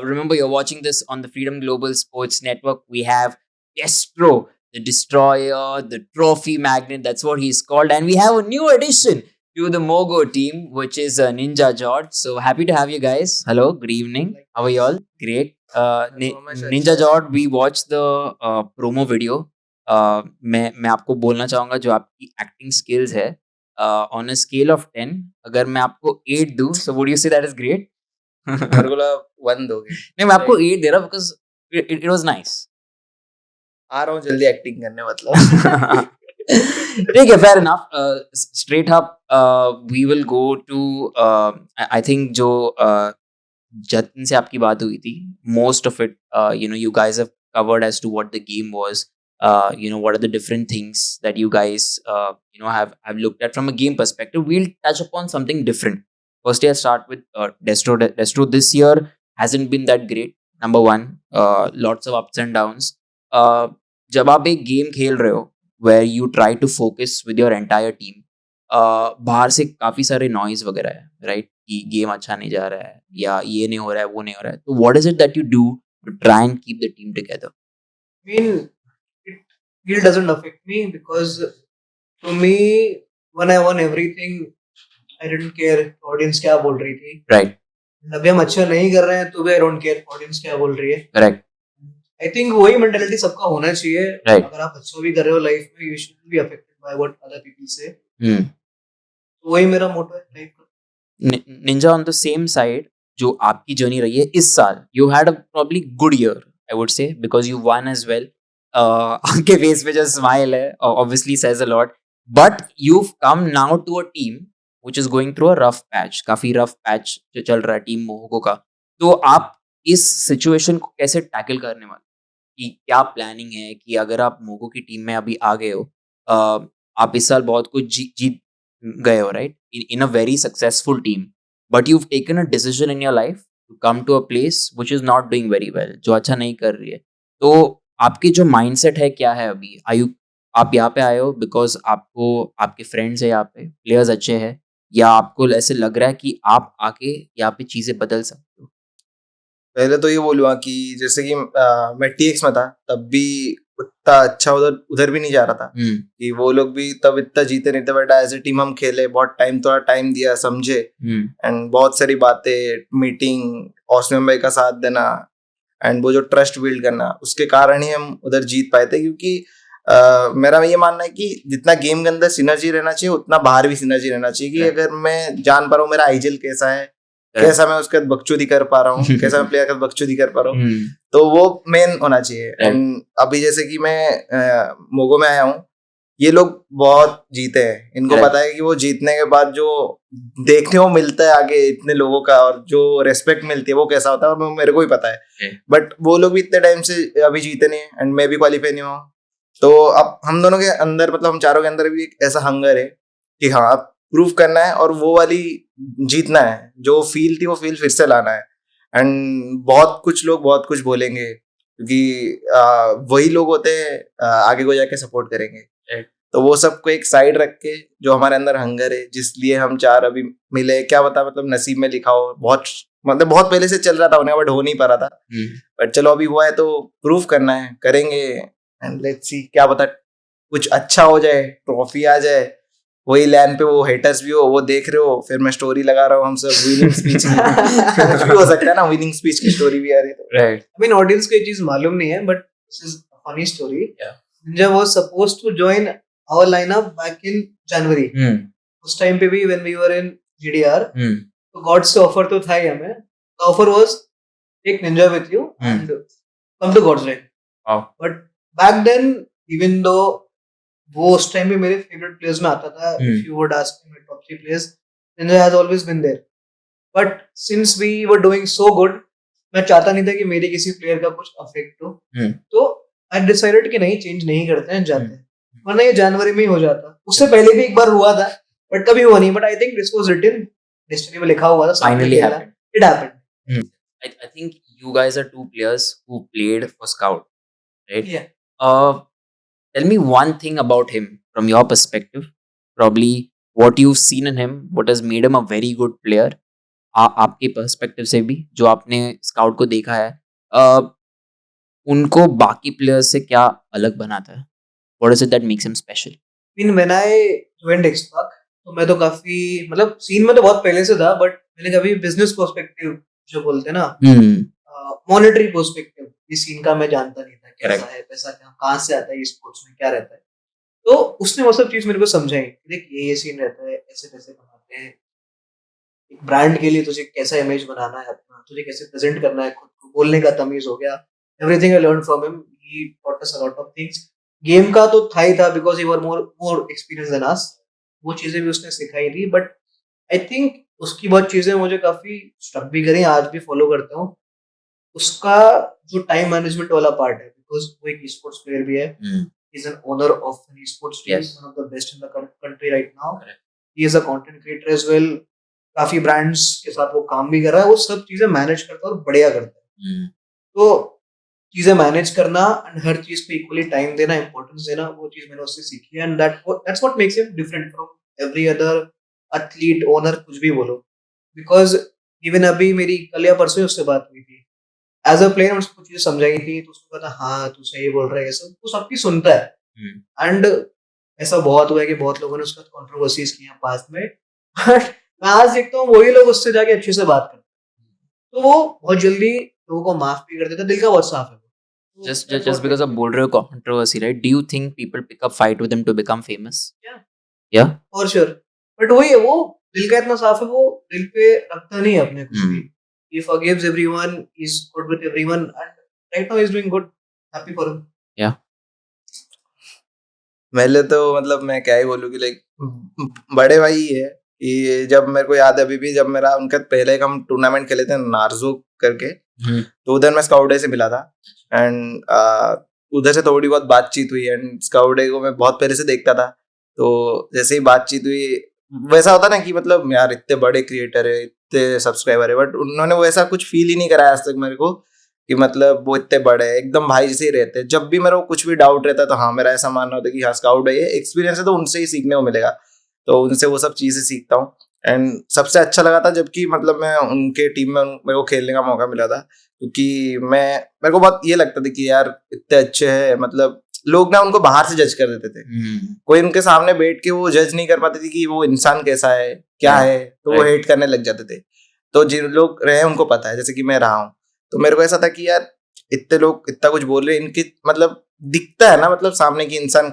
Remember, you're watching this on the Freedom Global Sports Network. We have Destro, the Destroyer, the Trophy Magnet. That's what he's called, and we have a new addition to the Mogo team, which is Ninja George. So happy to have you guys. Hello, good evening. How are you all? Great. Ninja George, we watched the promo video. मैं आपको बोलना चाहूंगा जो आपकी एक्टिंग स्किल्स है, ऑन अ स्केल ऑफ 10 अगर मैं आपको 8 दूं, so would you say that is great? मेरे को लगा 1 दोगे। नहीं, मैं आपको 8 दे रहा बिकॉज it was nice. आ रहा हूँ जल्दी एक्टिंग करने, मतलब ठीक है, fair enough. Straight up, we will go to I think जो जतिन से आपकी बात हुई थी, most of it, you guys have covered as to what the game was. What are the different things that you guys have looked at from a game perspective. We'll touch upon something different. Firstly, I'll start with Destro. Destro this year hasn't been that great. Number one, lots of ups and downs. जब आप एक गेम खेल रहे हो where you try to focus with your entire team, बाहर से काफी सारे नॉइज वगैरह है, राइट? कि गेम अच्छा नहीं जा रहा है, या ये नहीं हो रहा है, वो नहीं हो रहा है, तो what is it that you do to try and keep the team together? I mean, it doesn't affect me because to me, when I won everything, I didn't care audience क्या बोल रही थी। राइट, अभी हम अच्छा नहीं कर रहे हैं तो भी I don't care audience क्या बोल रही है। करेक्ट, I think वही मेंटालिटी सबका होना चाहिए। Right. अगर आप अच्छा भी कर रहे हो लाइफ में, you shouldn't be affected by what other people say। तो वही मेरा मोटो है लाइफ का। Ninja, on the same side, जो आपकी जर्नी रही है इस साल, you had a probably good year, I would say, because you won as well. आपके फेस पे जो स्माइल है obviously says a lot, but you come now to a team which is going through a rough patch, काफी रफ पैच जो चल रहा है टीम मोगो का. तो आप इस सिचुएशन को कैसे टैकल करने वाले, कि क्या प्लानिंग है कि अगर आप मोगो की टीम में अभी आ गए हो, आप इस साल बहुत कुछ जीत गए हो, right, in a very successful team, but you've taken a decision in your life to come to a place which is not doing very well, जो अच्छा नहीं कर रही है. तो आपकी जो माइंडसेट है क्या है अभी? आप यहाँ पे आए हो बिकॉज आपको आपके फ्रेंड्स है, यहाँ पे प्लेयर्स अच्छे हैं, या आपको ऐसे लग रहा है कि आप आके यहाँ पे चीजें बदल सकते हो? पहले तो ये बोलूँगा कि जैसे कि मैं TX में था तब भी उतना अच्छा उधर भी नहीं जा रहा था, कि वो लोग भी तब इतना जीते नहीं थे, बट एज ए टीम हम खेले, बहुत थोड़ा टाइम दिया, समझे, एंड बहुत सारी बातें, मीटिंग, ऑस्मियम भाई का साथ देना, एंड वो जो ट्रस्ट बिल्ड करना, उसके कारण ही हम उधर जीत पाए थे. क्योंकि मेरा ये मानना है कि जितना गेम के अंदर सिनर्जी रहना चाहिए उतना बाहर भी सिनर्जी रहना चाहिए कि अगर मैं जान पा रहा हूँ मेरा आईजिल कैसा है, कैसा मैं उसके बकचोदी कर पा रहा हूँ, कैसा मैं प्लेयर का बकचोदी कर पा रहा हूँ, तो वो मेन होना चाहिए। एंड अभी जैसे कि मैं मोगो में आया हूँ, ये लोग बहुत जीते हैं, इनको पता है कि वो जीतने के बाद जो देखने को मिलता है आगे इतने लोगों का और जो रेस्पेक्ट मिलती है वो कैसा होता है, और मेरे को भी पता है। बट वो लोग भी इतने टाइम से अभी जीते नहीं एंड मैं भी क्वालिफाई नहीं हुआ, तो अब हम दोनों के अंदर मतलब हम चारों के अंदर भी एक ऐसा हंगर है कि हाँ अब प्रूव करना है और वो वाली जीतना है, जो फील थी वो फील फिर से लाना है। एंड बहुत कुछ लोग बहुत कुछ बोलेंगे क्योंकि वही लोग होते हैं आगे को जाके सपोर्ट करेंगे, तो वो सबको एक साइड रख के जो हमारे अंदर हंगर है जिसलिए हम चार अभी मिले, क्या पता मतलब नसीब में लिखा हो, बहुत मतलब बहुत पहले से चल रहा था होने, बट हो नहीं पा रहा था, बट चलो अभी हुआ है तो प्रूव करना है, करेंगे। एंड लेट्स सी, क्या पता कुछ अच्छा हो जाए, ट्रॉफी आ जाए, वही लैंड पे वो हेटर्स भी हो, वो देख रहे हो, फिर मैं स्टोरी लगा रहा हूँ हम सब विनिंग स्पीच कुछ भी हो सकता है ना, विनिंग स्पीच की स्टोरी भी आ रही है, तो राइट। आई मीन ऑडियंस को ये चीज मालूम नहीं है, but this is a funny story. Ninja was supposed to join our lineup back in January. उस टाइम पे भी when we were in GDR, तो गॉड से ऑफर तो था ही हमें। The offer was take Ninja with you and come to God's line. But back then even though वो उस टाइम भी मेरे फेवरेट प्लेयर्स में आता था, if you would ask me top 3 players, Ninja has always been there. But since we were doing so good, मैं चाहता नहीं था कि मेरे किसी प्लेयर का कुछ अफेक्ट हो, तो आई डिसाइडेड कि नहीं, चेंज नहीं करते हैं, जाते हैं, वरना ये जनवरी में ही हो जाता। उससे पहले भी एक बार हुआ था बट कभी हुआ नहीं, but I think this was written, destiny में लिखा हुआ था, finally happened, it happened. I think you guys are two players who played for Scout, right? Yeah. Tell me one thing about him from your perspective. Probably what you've seen in him, what has made him a very good player. आपके पर्सपेक्टिव से भी जो आपने स्काउट को देखा है, उनको बाकी प्लेयर्स से क्या अलग बनाता है? What is it that makes him special? I mean, when I joined Xpac, तो मैं तो काफी मतलब सीन में तो बहुत पहले से था, बट मैंने कभी बिजनेस पर्सपेक्टिव जो बोलते हैं ना, मॉनेटरी पर्सपेक्टिव, इस सीन का मैं जानता नहीं था कैसा है, पैसा कहाँ से आता है, स्पोर्ट्स में क्या रहता है। तो उसने वो सब चीज मेरे को समझाई, देख ये सीन रहता है, ऐसे पैसे कमाते हैं, एक ब्रांड के लिए तुझे कैसा इमेज बनाना है अपना, तुझे कैसे प्रेजेंट करना है खुद को, बोलने का तमीज हो गया, everything I learn from him. He taught us a lot of things. Game का तो था ही था because he were more experience than us, वो चीजें भी उसने सिखाई थी। बट आई थिंक उसकी बहुत चीजें मुझे काफी स्टक भी करी, आज भी फॉलो करता हूँ। उसका जो टाइम मैनेजमेंट वाला पार्ट है, बिकॉज वो एक स्पोर्ट्स प्लेयर भी है, he is an owner of an sports team, one of the best in the country right now. He is a content creator as well, काफी ब्रांड्स के साथ वो काम भी कर रहा है, वो सब चीजें मैनेज करता है और बढ़िया करता है। तो चीजें मैनेज करना एंड हर चीज को इक्वली टाइम देना, इंपॉर्टेंस देना, वो चीज मैंने उससे सीखी है। And that's what makes him different from every other athlete, owner, कुछ भी बोलो। बिकॉज इवन अभी मेरी कल या परसों उससे बात हुई थी, एज अ प्लेयर उसको कुछ चीजें समझाई थी, तो उसको पता हाँ तू सही बोल रहा है, ये सब तो सबकी सुनता है। एंड ऐसा बहुत हुआ है कि बहुत लोगों ने उसका कंट्रोवर्सीज की हैं पास्ट में, बट मैं आज देखता हूँ वही लोग उससे जाके अच्छे से बात करते हैं, तो वो बहुत जल्दी लोगों को माफ भी कर देता है, दिल का बहुत साफ है। Just because of बोल रहे हो controversy, right? Do you think people pick up fight with him to become famous? Yeah. For sure. But वही है, वो दिल का इतना साफ है, वो दिल पे रखता नहीं है अपने कुछ भी। He forgives everyone, he's good with everyone, and right now he's doing good. Happy for him. Yeah. पहले तो मतलब मैं क्या ही बोलूँ कि लाइक बड़े भाई है कि जब मेरे को याद है अभी भी, जब मेरा उनका पहले एक हम टूर्नामेंट खेले थे नार्जो करके, तो उधर मैं स्काउट डे से मिला था एंड उधर से थोड़ी बहुत बातचीत हुई। एंड स्काउट डे को मैं बहुत पहले से देखता था, तो जैसे ही बातचीत हुई वैसा होता ना कि मतलब यार इतने बड़े क्रिएटर है, इतने सब्सक्राइबर है, बट उन्होंने वो ऐसा कुछ फील ही नहीं कराया आज तक मेरे को कि मतलब वो इतने बड़े हैं, एकदम भाई जैसे ही रहते हैं। जब भी मेरे को कुछ भी डाउट रहता है तो हाँ मेरा ऐसा मानना होता है कि हाँ स्काउट है, ये एक्सपीरियंस है तो उनसे ही सीखने को मिलेगा, तो उनसे वो सब चीज़ें सीखता हूँ। एंड सबसे अच्छा लगा था जबकि मतलब मैं उनके टीम में मेरे को खेलने का मौका मिला था, क्योंकि मेरे को बहुत ये लगता था कि यार इतने अच्छे हैं, मतलब लोग ना उनको बाहर से जज कर देते थे, कोई उनके सामने बैठ के वो जज नहीं कर पाते थे कि वो इंसान कैसा है क्या है, तो वो हेट करने लग जाते थे। तो जिन लोग रहे उनको पता है, जैसे कि मैं रहा हूँ, तो मेरे को ऐसा था कि यार इतने लोग इतना कुछ बोल रहे हैं, इनकी मतलब दिखता है ना, मतलब सामने की इंसान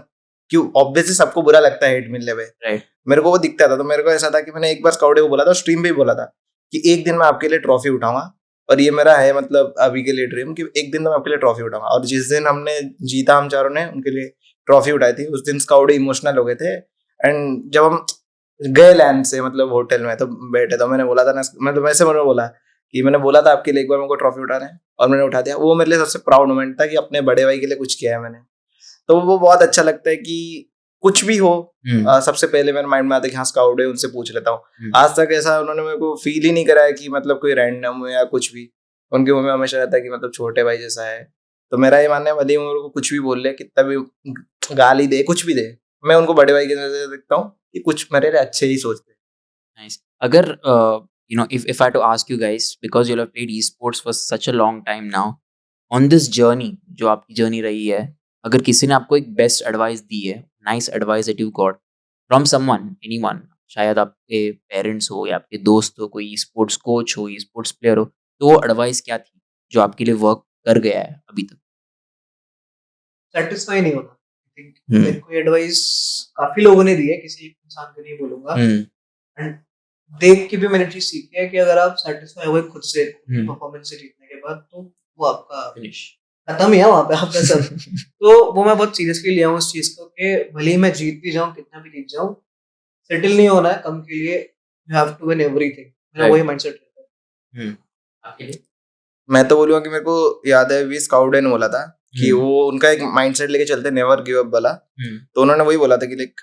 क्यों, ऑब्वियसली सबको बुरा लगता है हेट मिलने पे, राइट। मेरे को वो दिखता था। तो मेरे को ऐसा था कि मैंने एक बार स्काउडे को बोला था, स्ट्रीम पे ही बोला था कि एक दिन मैं आपके लिए ट्रॉफी उठाऊंगा, और ये मेरा है मतलब अभी के लिए ड्रीम कि एक दिन तो मैं आपके लिए ट्रॉफी उठाऊंगा। और जिस दिन हमने जीता, हम चारों ने उनके लिए ट्रॉफी उठाई थी, उस दिन स्काउडे इमोशनल हो गए थे। एंड जब हम गए लैंड से मतलब होटल में तो बैठे, तो मैंने बोला था ना, मतलब वैसे मैंने बोला कि मैंने बोला था आपके लिए एक बार मेरे को ट्रॉफी उठाना है, और मैंने उठा दिया। वो मेरे लिए सबसे प्राउड मोमेंट था कि अपने बड़े भाई के लिए कुछ किया है मैंने। तो वो बहुत अच्छा लगता है कि कुछ भी हो, सबसे पहले मेरे माइंड में आता है कि हाँ स्काउट है, उनसे पूछ लेता हूँ। आज तक ऐसा उन्होंने मेरे को फील ही नहीं कराया कि मतलब कोई रैंडम हो या कुछ भी। उनके मुंह में हमेशा रहता है कि मतलब छोटे भाई जैसा है। तो मेरा ये मानना है, भले ही मेरे को कुछ भी बोल ले, कितना भी गाली दे, कुछ भी दे, मैं उनको बड़े भाई की नजर से देखता हूँ कि कुछ मेरे लिए अच्छे ही सोचते हैं। Nice. अगर you know, if I had to ask you guys, because you have played esports for such a long time now, on this journey, जो आपकी जर्नी रही है, अगर किसी ने आपको एक बेस्ट एडवाइस दी है, nice advice that you got from someone, anyone, शायद आपके पेरेंट्स हो या आपके दोस्त हो, कोई स्पोर्ट्स कोच हो, स्पोर्ट्स प्लेयर हो, तो वो एडवाइस क्या थी जो आपके लिए वर्क कर गया है अभी तक? सेटिस्फाई नहीं होना। I think मेरे को एडवाइस काफी लोगों ने दी है, किसी इंसान को नहीं बोलूंगा। एंड देख के भी मैंने चीज सीखी है कि अगर आप सेटिस्फाई हुए खुद से, परफॉर्मेंस से जीतने के बाद, तो वो आपका फिनिश खत्म ही है वहाँ पे आपका सब। तो वो मैं बहुत सीरियसली लिया हूँ उस चीज को कि भले ही मैं जीत भी जाऊँ, कितना भी जीत जाऊँ, सेटल नहीं होना है कम के लिए। You have to win everything. मेरा वही माइंडसेट रहता है। आपके लिए? मैं तो बोलूँगा कि मेरे को याद है वी स्काउट ने बोला था कि वो उनका एक माइंडसेट लेके चलते, नेवर गिव अप वाला। तो उन्होंने वही बोला था कि लाइक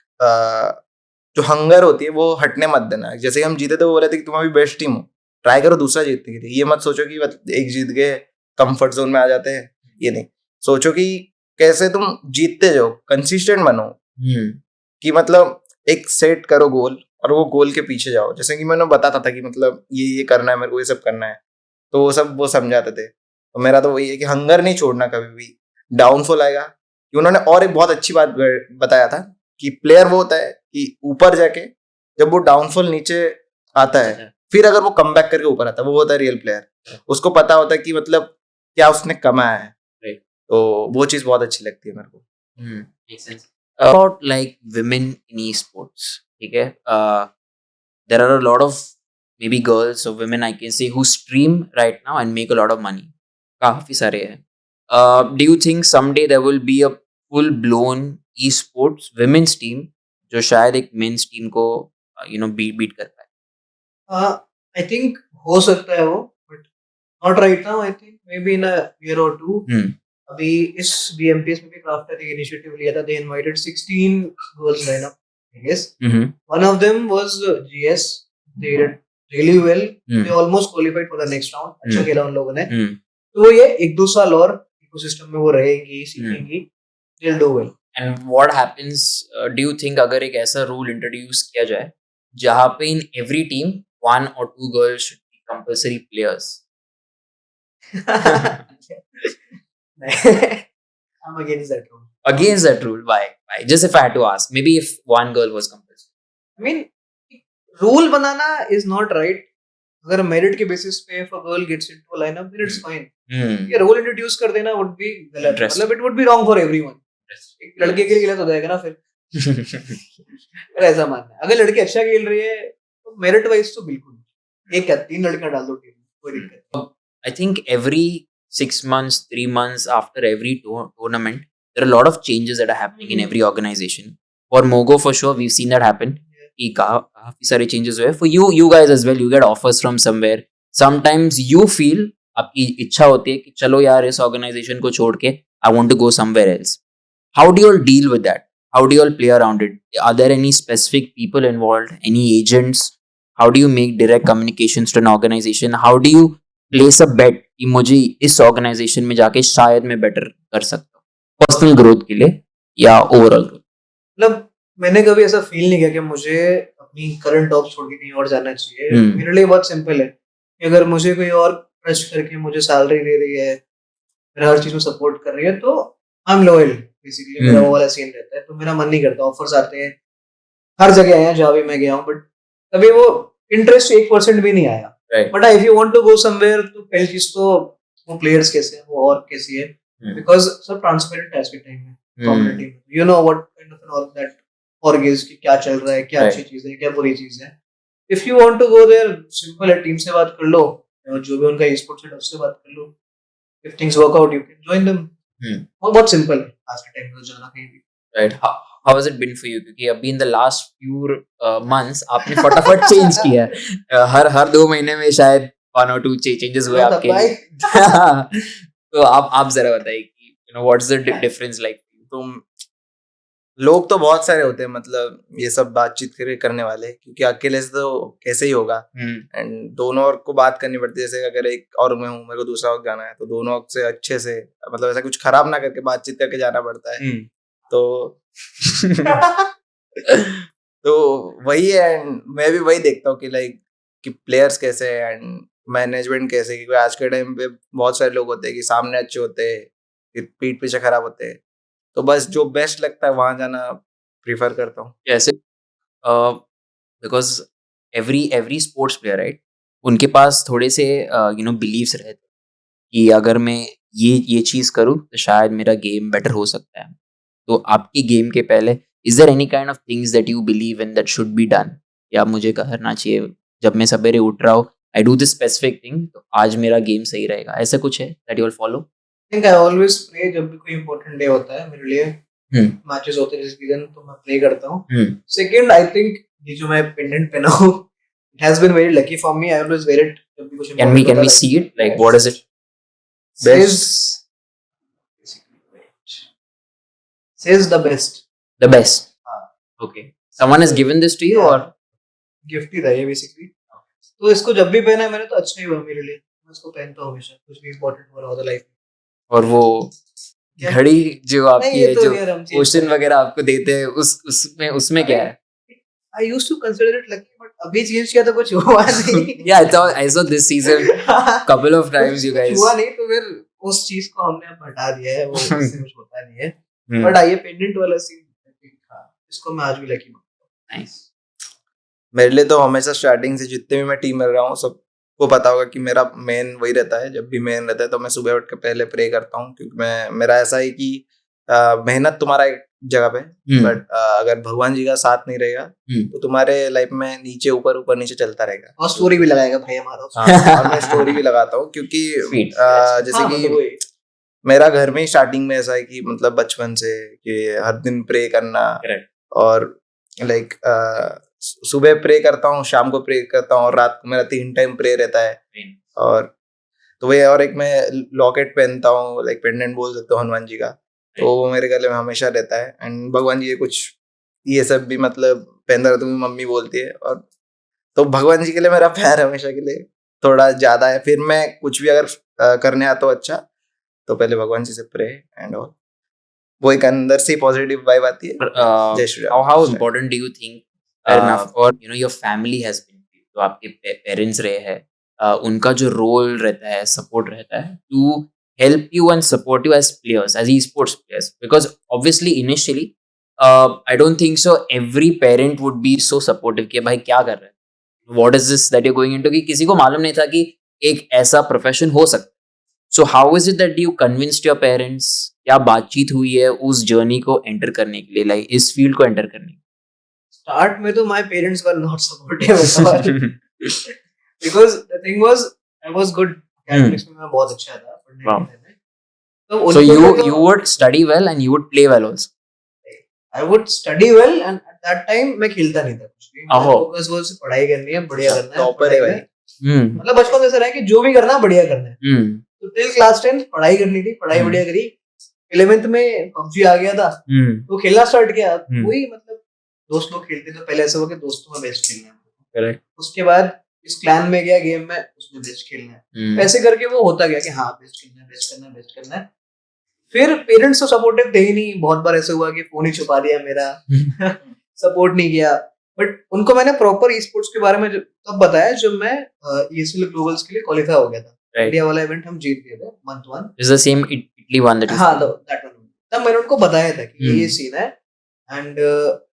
जो हंगर होती है वो हटने मत देना। जैसे हम जीते थे, वो बोले थे कि तुम अभी बेस्ट टीम हो, ट्राई करो दूसरा जीतने के लिए। ये मत सोचो कि एक जीत गए कंफर्ट जोन में आ जाते हैं, ये नहीं सोचो कि कैसे तुम जीतते जाओ, कंसिस्टेंट बनो, कि मतलब एक सेट करो गोल और वो गोल के पीछे जाओ। जैसे कि मैंने बताता था कि मतलब ये करना है मेरे को, ये सब करना है, तो वो सब वो समझाते थे। तो मेरा तो वही है कि हंगर नहीं छोड़ना कभी भी। डाउनफॉल आएगा, कि उन्होंने और एक बहुत अच्छी बात बताया था कि प्लेयर वो होता है कि ऊपर जाके जब वो डाउनफॉल नीचे आता है, फिर अगर वो कम बैक करके ऊपर आता है, वो होता है रियल प्लेयर। उसको पता होता है कि मतलब क्या उसने कमाया है। तो वो चीज बहुत अच्छी लगती है मेरे को। Makes sense. About like women in esports, ठीक है? There are a lot of maybe girls or women I can say who stream right now and make a lot of money. काफी सारे हैं. Do you think someday there will be a full blown esports women's team जो शायद एक men's team को beat कर पाए? I think हो सकता है वो, but not right now. I think maybe in a year or two. अभी इस BMPS में भी क्राफ्ट ने इनिशिएटिव लिया था. They invited 16 girls lineup, I guess. One of them was GS. They did really well. They almost qualified for the next round. अच्छा खेला उन लोगों ने. तो ये 1-2 साल और इकोसिस्टम में वो रहेंगी, सीखेंगी. They'll do well. And what happens? Do you think अगर एक ऐसा रूल इंट्रोड्यूस किया जाए जहाँ पे in every team 1 or 2 girls should be compulsory players? I'm against that rule. Against that rule? Why? Just if I had to ask, maybe if one girl was compulsory. I mean, rule banana is not right. अगर merit के basis पे if a girl gets into a lineup, then it's fine. ये rule introduce कर देना would be गलत. मतलब it would be wrong for everyone. एक लड़के के लिए गलत हो जाएगा ना फिर. ऐसा मानना है. अगर लड़की अच्छा खेल रही है तो merit wise तो बिल्कुल. एक या 3 लड़कियां डाल दो टीम में, कोई दिक्कत नहीं. I think every 6 months, 3 months after every tournament, there are a lot of changes that are happening in every organization. For Mogo, for sure, we've seen that happen. काफी सारे changes हुए. For you guys as well, you get offers from somewhere. Sometimes you feel आपकी इच्छा होती है कि चलो यार इस organization को छोड़ के I want to go somewhere else. How do you all deal with that? How do you all play around it? Are there any specific people involved? Any agents? How do you make direct communications to an organization? How do you place a bet कि मुझे इस ऑर्गेनाइजेशन में जाके शायद मैं बेटर कर सकता हूँ पर्सनल ग्रोथ के लिए या ओवरऑल ग्रोथ? मतलब मैंने कभी ऐसा फील नहीं किया कि मुझे अपनी करंट जॉब छोड़ के कहीं और जाना चाहिए. मेरे लिए बहुत सिंपल है कि अगर मुझे कोई और ट्रस्ट करके मुझे सैलरी दे रही है, मेरा हर चीज में सपोर्ट कर रही है, तो आई एम लॉयल. बेसिकली मेरा वो वाला सीन रहता है. तो मेरा मन नहीं करता. ऑफर्स आते हैं हर जगह, आए हैं जहाँ भी मैं गया हूँ, बट कभी वो इंटरेस्ट 1% भी नहीं आया. But if you want to go somewhere, तो पहली चीज तो वो प्लेयर्स कैसे हैं, वो और कैसी है, बिकॉज सब ट्रांसपेरेंट है इसके टाइम में कम्युनिटी में, you know what kind of an all that org is कि क्या चल रहा है, क्या अच्छी चीज है, क्या बुरी चीज है. If you want to go there, simple है, टीम से बात कर लो और जो भी उनका ई-स्पोर्ट्स है उससे बात कर लो. If things work out you can join them. वो बहुत सिंपल है आज के टाइम में जाना कहीं भी. Right. How has it been for you? क्योंकि अभी in the last few months आपने फटाफट चेंज किया है. हर 2 महीने में शायद 1 or 2 चेंजेस हुए आपके लिए. तो आप जरा बताइए कि you know what's the difference like. तुम लोग तो बहुत सारे होते हैं, मतलब ये सब बातचीत करने वाले, क्योंकि अकेले से तो कैसे ही होगा. एंड दोनों और को बात करनी पड़ती है. जैसे अगर एक और मैं हूँ, मेरे को दूसरा वक्त जाना है, तो दोनों वक्त से अच्छे से, मतलब ऐसा कुछ खराब ना करके बातचीत करके जाना पड़ता है. तो तो वही है. एंड मैं भी वही देखता हूँ कि लाइक कि प्लेयर्स कैसे है एंड मैनेजमेंट कैसे. क्योंकि आज के टाइम पे बहुत सारे लोग होते हैं कि सामने अच्छे होते हैं, फिर पीठ पीछे खराब होते हैं. तो बस जो बेस्ट लगता है वहां जाना प्रीफर करता हूँ. कैसे? Because every sports player, right, उनके पास थोड़े से यू नो बिलीव्स रहते हैं कि अगर मैं ये चीज करूँ तो शायद मेरा गेम बेटर हो सकता है. तो आपकी गेम के पहले is there any kind of things that you believe in that should be done, या मुझे करना चाहिए जब मैं सवेरे उठ रहा हूँ, I do this specific thing, तो आज मेरा गेम सही रहेगा, ऐसा कुछ है that you will follow? I think I always play जब भी कोई important day होता है मेरे लिए, मैचेस होते हैं जिस दिन, तो मैं प्ले करता हूँ. सेकंड, आई थिंक ये जो मैं पेंडेंट पहना हूँ, it has been very lucky for me. I always wear it जब भी कुछ can we see it? Like what is it? Says the best. The best. Okay. Someone has given this to you or gift ही था ये बेसिकली. तो इसको जब भी पहना है मैंने तो अच्छा ही हुआ मेरे लिए. मैं इसको पहनता हूँ हमेशा, कुछ भी इंपॉर्टेंट हो रहा होता लाइफ में. और वो घड़ी जो आपकी है, जो क्वेश्चन वगैरह आपको देते हैं, उसमें क्या है? I used to consider it lucky, but अभी चेंज किया तो कुछ हुआ नहीं. Yeah, I saw this season couple of times you guys. हुआ नहीं तो फिर उस चीज को हमने अब हटा दिया है, वो इससे कुछ होता नहीं है. बट ये पेंडेंट वाला सीन था, इसको मैं आज भी लकी मानता हूँ. नाइस. मेरे लिए तो हमेशा स्टार्टिंग से जितने भी मैं टीम में रहा हूँ सबको पता होगा कि मेरा मेन वही रहता है. जब भी मेन रहता है तो मैं सुबह उठ के पहले प्रे करता हूँ, क्योंकि मेरा ऐसा है कि मेहनत तुम्हारा एक जगह पे, बट अगर भगवान जी का साथ नहीं रहेगा तो तुम्हारे लाइफ में नीचे ऊपर ऊपर नीचे चलता रहेगा. और स्टोरी भी लगाएगा भाई हमारा. और मैं स्टोरी भी लगाता हूँ, क्योंकि जैसे कि मेरा घर में ही स्टार्टिंग में ऐसा है कि मतलब बचपन से कि हर दिन प्रे करना. और लाइक सुबह प्रे करता हूँ, शाम को प्रे करता हूँ, और रात को मेरा 3 टाइम प्रे रहता है. और तो वही, और एक मैं लॉकेट पहनता हूँ, लाइक पेंडेंट बोल सकते हो हनुमान जी का, तो वो मेरे गले में हमेशा रहता है. एंड भगवान जी कुछ ये सब भी मतलब पहनता रहता हूँ, मम्मी बोलती है. और तो भगवान जी के लिए मेरा प्यार हमेशा के लिए थोड़ा ज्यादा है. फिर मैं कुछ भी अगर करने आता हूँ अच्छा, तो पहले भगवान जी से प्रे एंड ऑल. वो एक अंदर से पॉजिटिव वाइब आती है. जय Shri Ram. How important do you think or you know your family has been, तो आपके पेरेंट्स रहे हैं, उनका जो रोल रहता है, सपोर्ट रहता है to help you and support you as players, as esports players? Because obviously initially I don't think so every parent would be so supportive कि भाई क्या कर रहे हैं, what is this that you're going into, कि किसी को मालूम नहीं था कि एक ऐसा प्रोफेशन हो सकता है. So how is it that you convinced your parents? क्या बातचीत हुई है उस जर्नी को एंटर करने के लिए, लाइक इस फील्ड को एंटर करने के लिए? स्टार्ट में तो my parents were not supportive at all. Because the thing was I was good academics में, मैं बहुत अच्छा था. Wow. So you would study well and you would play well also. I would study well and at that time मैं खेलता नहीं था कुछ भी. फोकस वो पढ़ाई करनी है, बढ़िया करना है. टॉपर है भाई. मतलब बचपन से ऐसा रहा है कि जो भी करना है बढ़िया करना है. तो टिल क्लास 10 पढ़ाई करनी थी, पढ़ाई बढ़िया करी. 11th में PUBG आ गया था, तो खेलना स्टार्ट किया. वही मतलब दोस्त लोग खेलते तो पहले ऐसा हुआ कि दोस्तों में बेस्ट खेलना है. करेक्ट. उसके बाद इस क्लैन में गया गेम में, उसमें बेस्ट खेलना है. ऐसे करके वो होता गया कि हाँ बेस्ट खेलना है, बेस्ट करना है, बेस्ट करना है. फिर पेरेंट्स तो सपोर्टिव थे ही नहीं. बहुत बार ऐसे हुआ कि फोन ही छुपा दिया मेरा, सपोर्ट नहीं किया. बट उनको मैंने प्रॉपर ई स्पोर्ट्स के बारे में तब बताया जब मैं ESL ग्लोबल्स के लिए क्वालिफाई हो गया था. इंडिया वाला इवेंट हम जीत गए थे, month 1. Is the same Italy one that. हाँ, दैट वन. तब मैंने उनको बताया था कि ये सीन है. And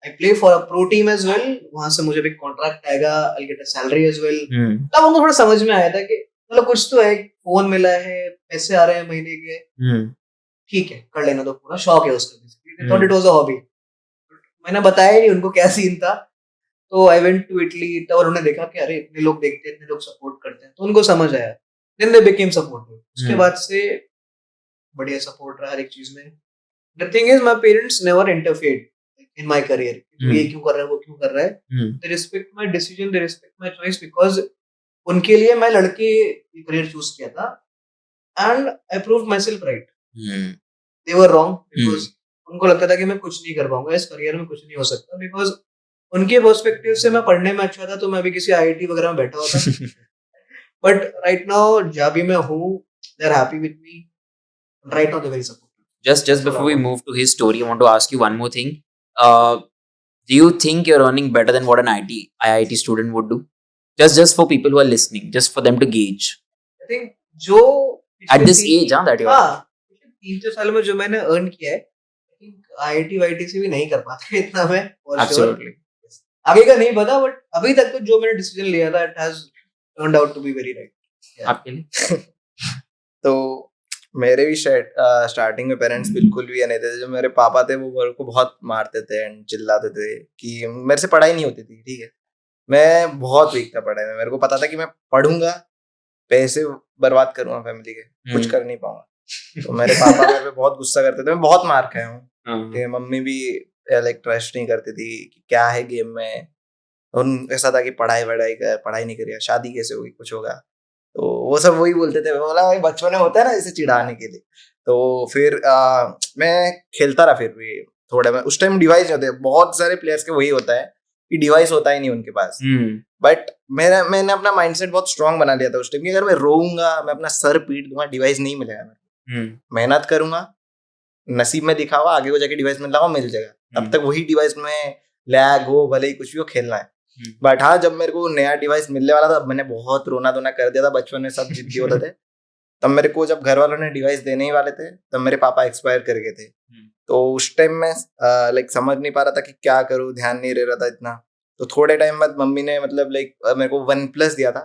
I play for a pro team as well. वहाँ से मुझे भी कॉन्ट्रैक्ट आएगा, I'll get a salary as well. तब उनको थोड़ा समझ में आया था कि मतलब कुछ तो है, फोन मिला है, पैसे आ रहे हैं महीने के. ठीक है कर लेना, तो पूरा शौक है उसका, thought hmm. It was a hobby. मैंने बताया ही नहीं उनको क्या सीन था। तो आई वेंट टू इटली, तब उन्होंने देखा कि अरे इतने लोग देखते हैं, इतने लोग सपोर्ट करते हैं, तो उनको समझ आया, देन दे बिकेम सपोर्टिव। उसके बाद से बढ़िया सपोर्ट रहा हर एक चीज में। The thing is my parents never interfered in my career, तू ये क्यों कर रहा है, वो क्यों कर रहा है। They respect my decision, they respect my choice, because उनके लिए मैं लड़के करियर चूज किया था, and I proved my self right. They were wrong because उनको लगता था कि मैं कुछ नहीं कर पाऊंगा इस करियर में, कुछ नहीं हो सकता, बिकॉज उनके पर्सपेक्टिव से मैं पढ़ने में अच्छा था, तो मैं अभी किसी आईआईटी वगैरह में बैठा होता। बट राइट नाउ जहाँ भी मैं हूँ, they are happy with me, right now they very supportive. Just before we move to his story, I want to ask you one more thing. Do you think you're earning better than what an IIT student would do? Just for people who are listening, just for them to gauge. I think जो At this age, that you are. हाँ, 3-4 साल में जो मैंने अर्न किया है, आई थिंक आईआईटी वाईटी से भी नहीं कर पाता इतना मैं, for sure। Absolutely. आगे का नहीं पता, बट अभी तक तो जो मैंने डिसीजन लिया था, it has turned out to be very right. आपके लिए? तो मेरे भी स्टार्टिंग में पेरेंट्स बिल्कुल भी नहीं थे। जो मेरे पापा थे वो मेरे को बहुत मारते थे एंड चिल्लाते थे कि मेरे से पढ़ाई नहीं होती थी, ठीक है। मैं बहुत वीक था पढ़ाई में, मेरे को पता था कि मैं पढ़ूंगा, पैसे बर्बाद करूंगा फैमिली के, कुछ कर नहीं पाऊंगा। तो मेरे पापा मेरे पे बहुत गुस्सा करते थे, मैं बहुत मार खाया हूँ। मम्मी भी लाइक ट्रस्ट नहीं करती थी कि क्या है गेम में, उन ऐसा था कि पढ़ाई नहीं करेगा, शादी कैसे होगी, कुछ होगा, तो वो सब वही बोलते थे। मैं बोला भाई बचपन में होता है ना इसे चिढ़ाने के लिए। तो फिर मैं खेलता रहा, फिर भी थोड़ा मैं उस टाइम डिवाइस होते हैं, बहुत सारे प्लेयर्स के वही होता है कि डिवाइस होता ही नहीं उनके पास। बट मैंने अपना माइंडसेट बहुत स्ट्रांग बना लिया था उस टाइम कि अगर मैं रोऊंगा, मैं अपना सर पीट दूंगा, डिवाइस नहीं मिलेगा मेरे को। मेहनत करूंगा, नसीब में दिखा हुआ, आगे को जाके डिवाइस मिल जाएगा। तब तक वही डिवाइस में लैग हो, भले ही कुछ भी हो, खेलना है। बट हाँ, जब मेरे को नया डिवाइस मिलने वाला था, मैंने बहुत रोना धोना कर दिया था। बचपन में सब जिद्दी होते थे। तब मेरे को जब घर वालों ने डिवाइस देने ही वाले थे, तब मेरे पापा एक्सपायर कर गए थे। तो उस टाइम में लाइक समझ नहीं पा रहा था कि क्या करूँ, ध्यान नहीं रह रहा था इतना। तो थोड़े टाइम बाद मम्मी ने मतलब लाइक मेरे को OnePlus दिया था।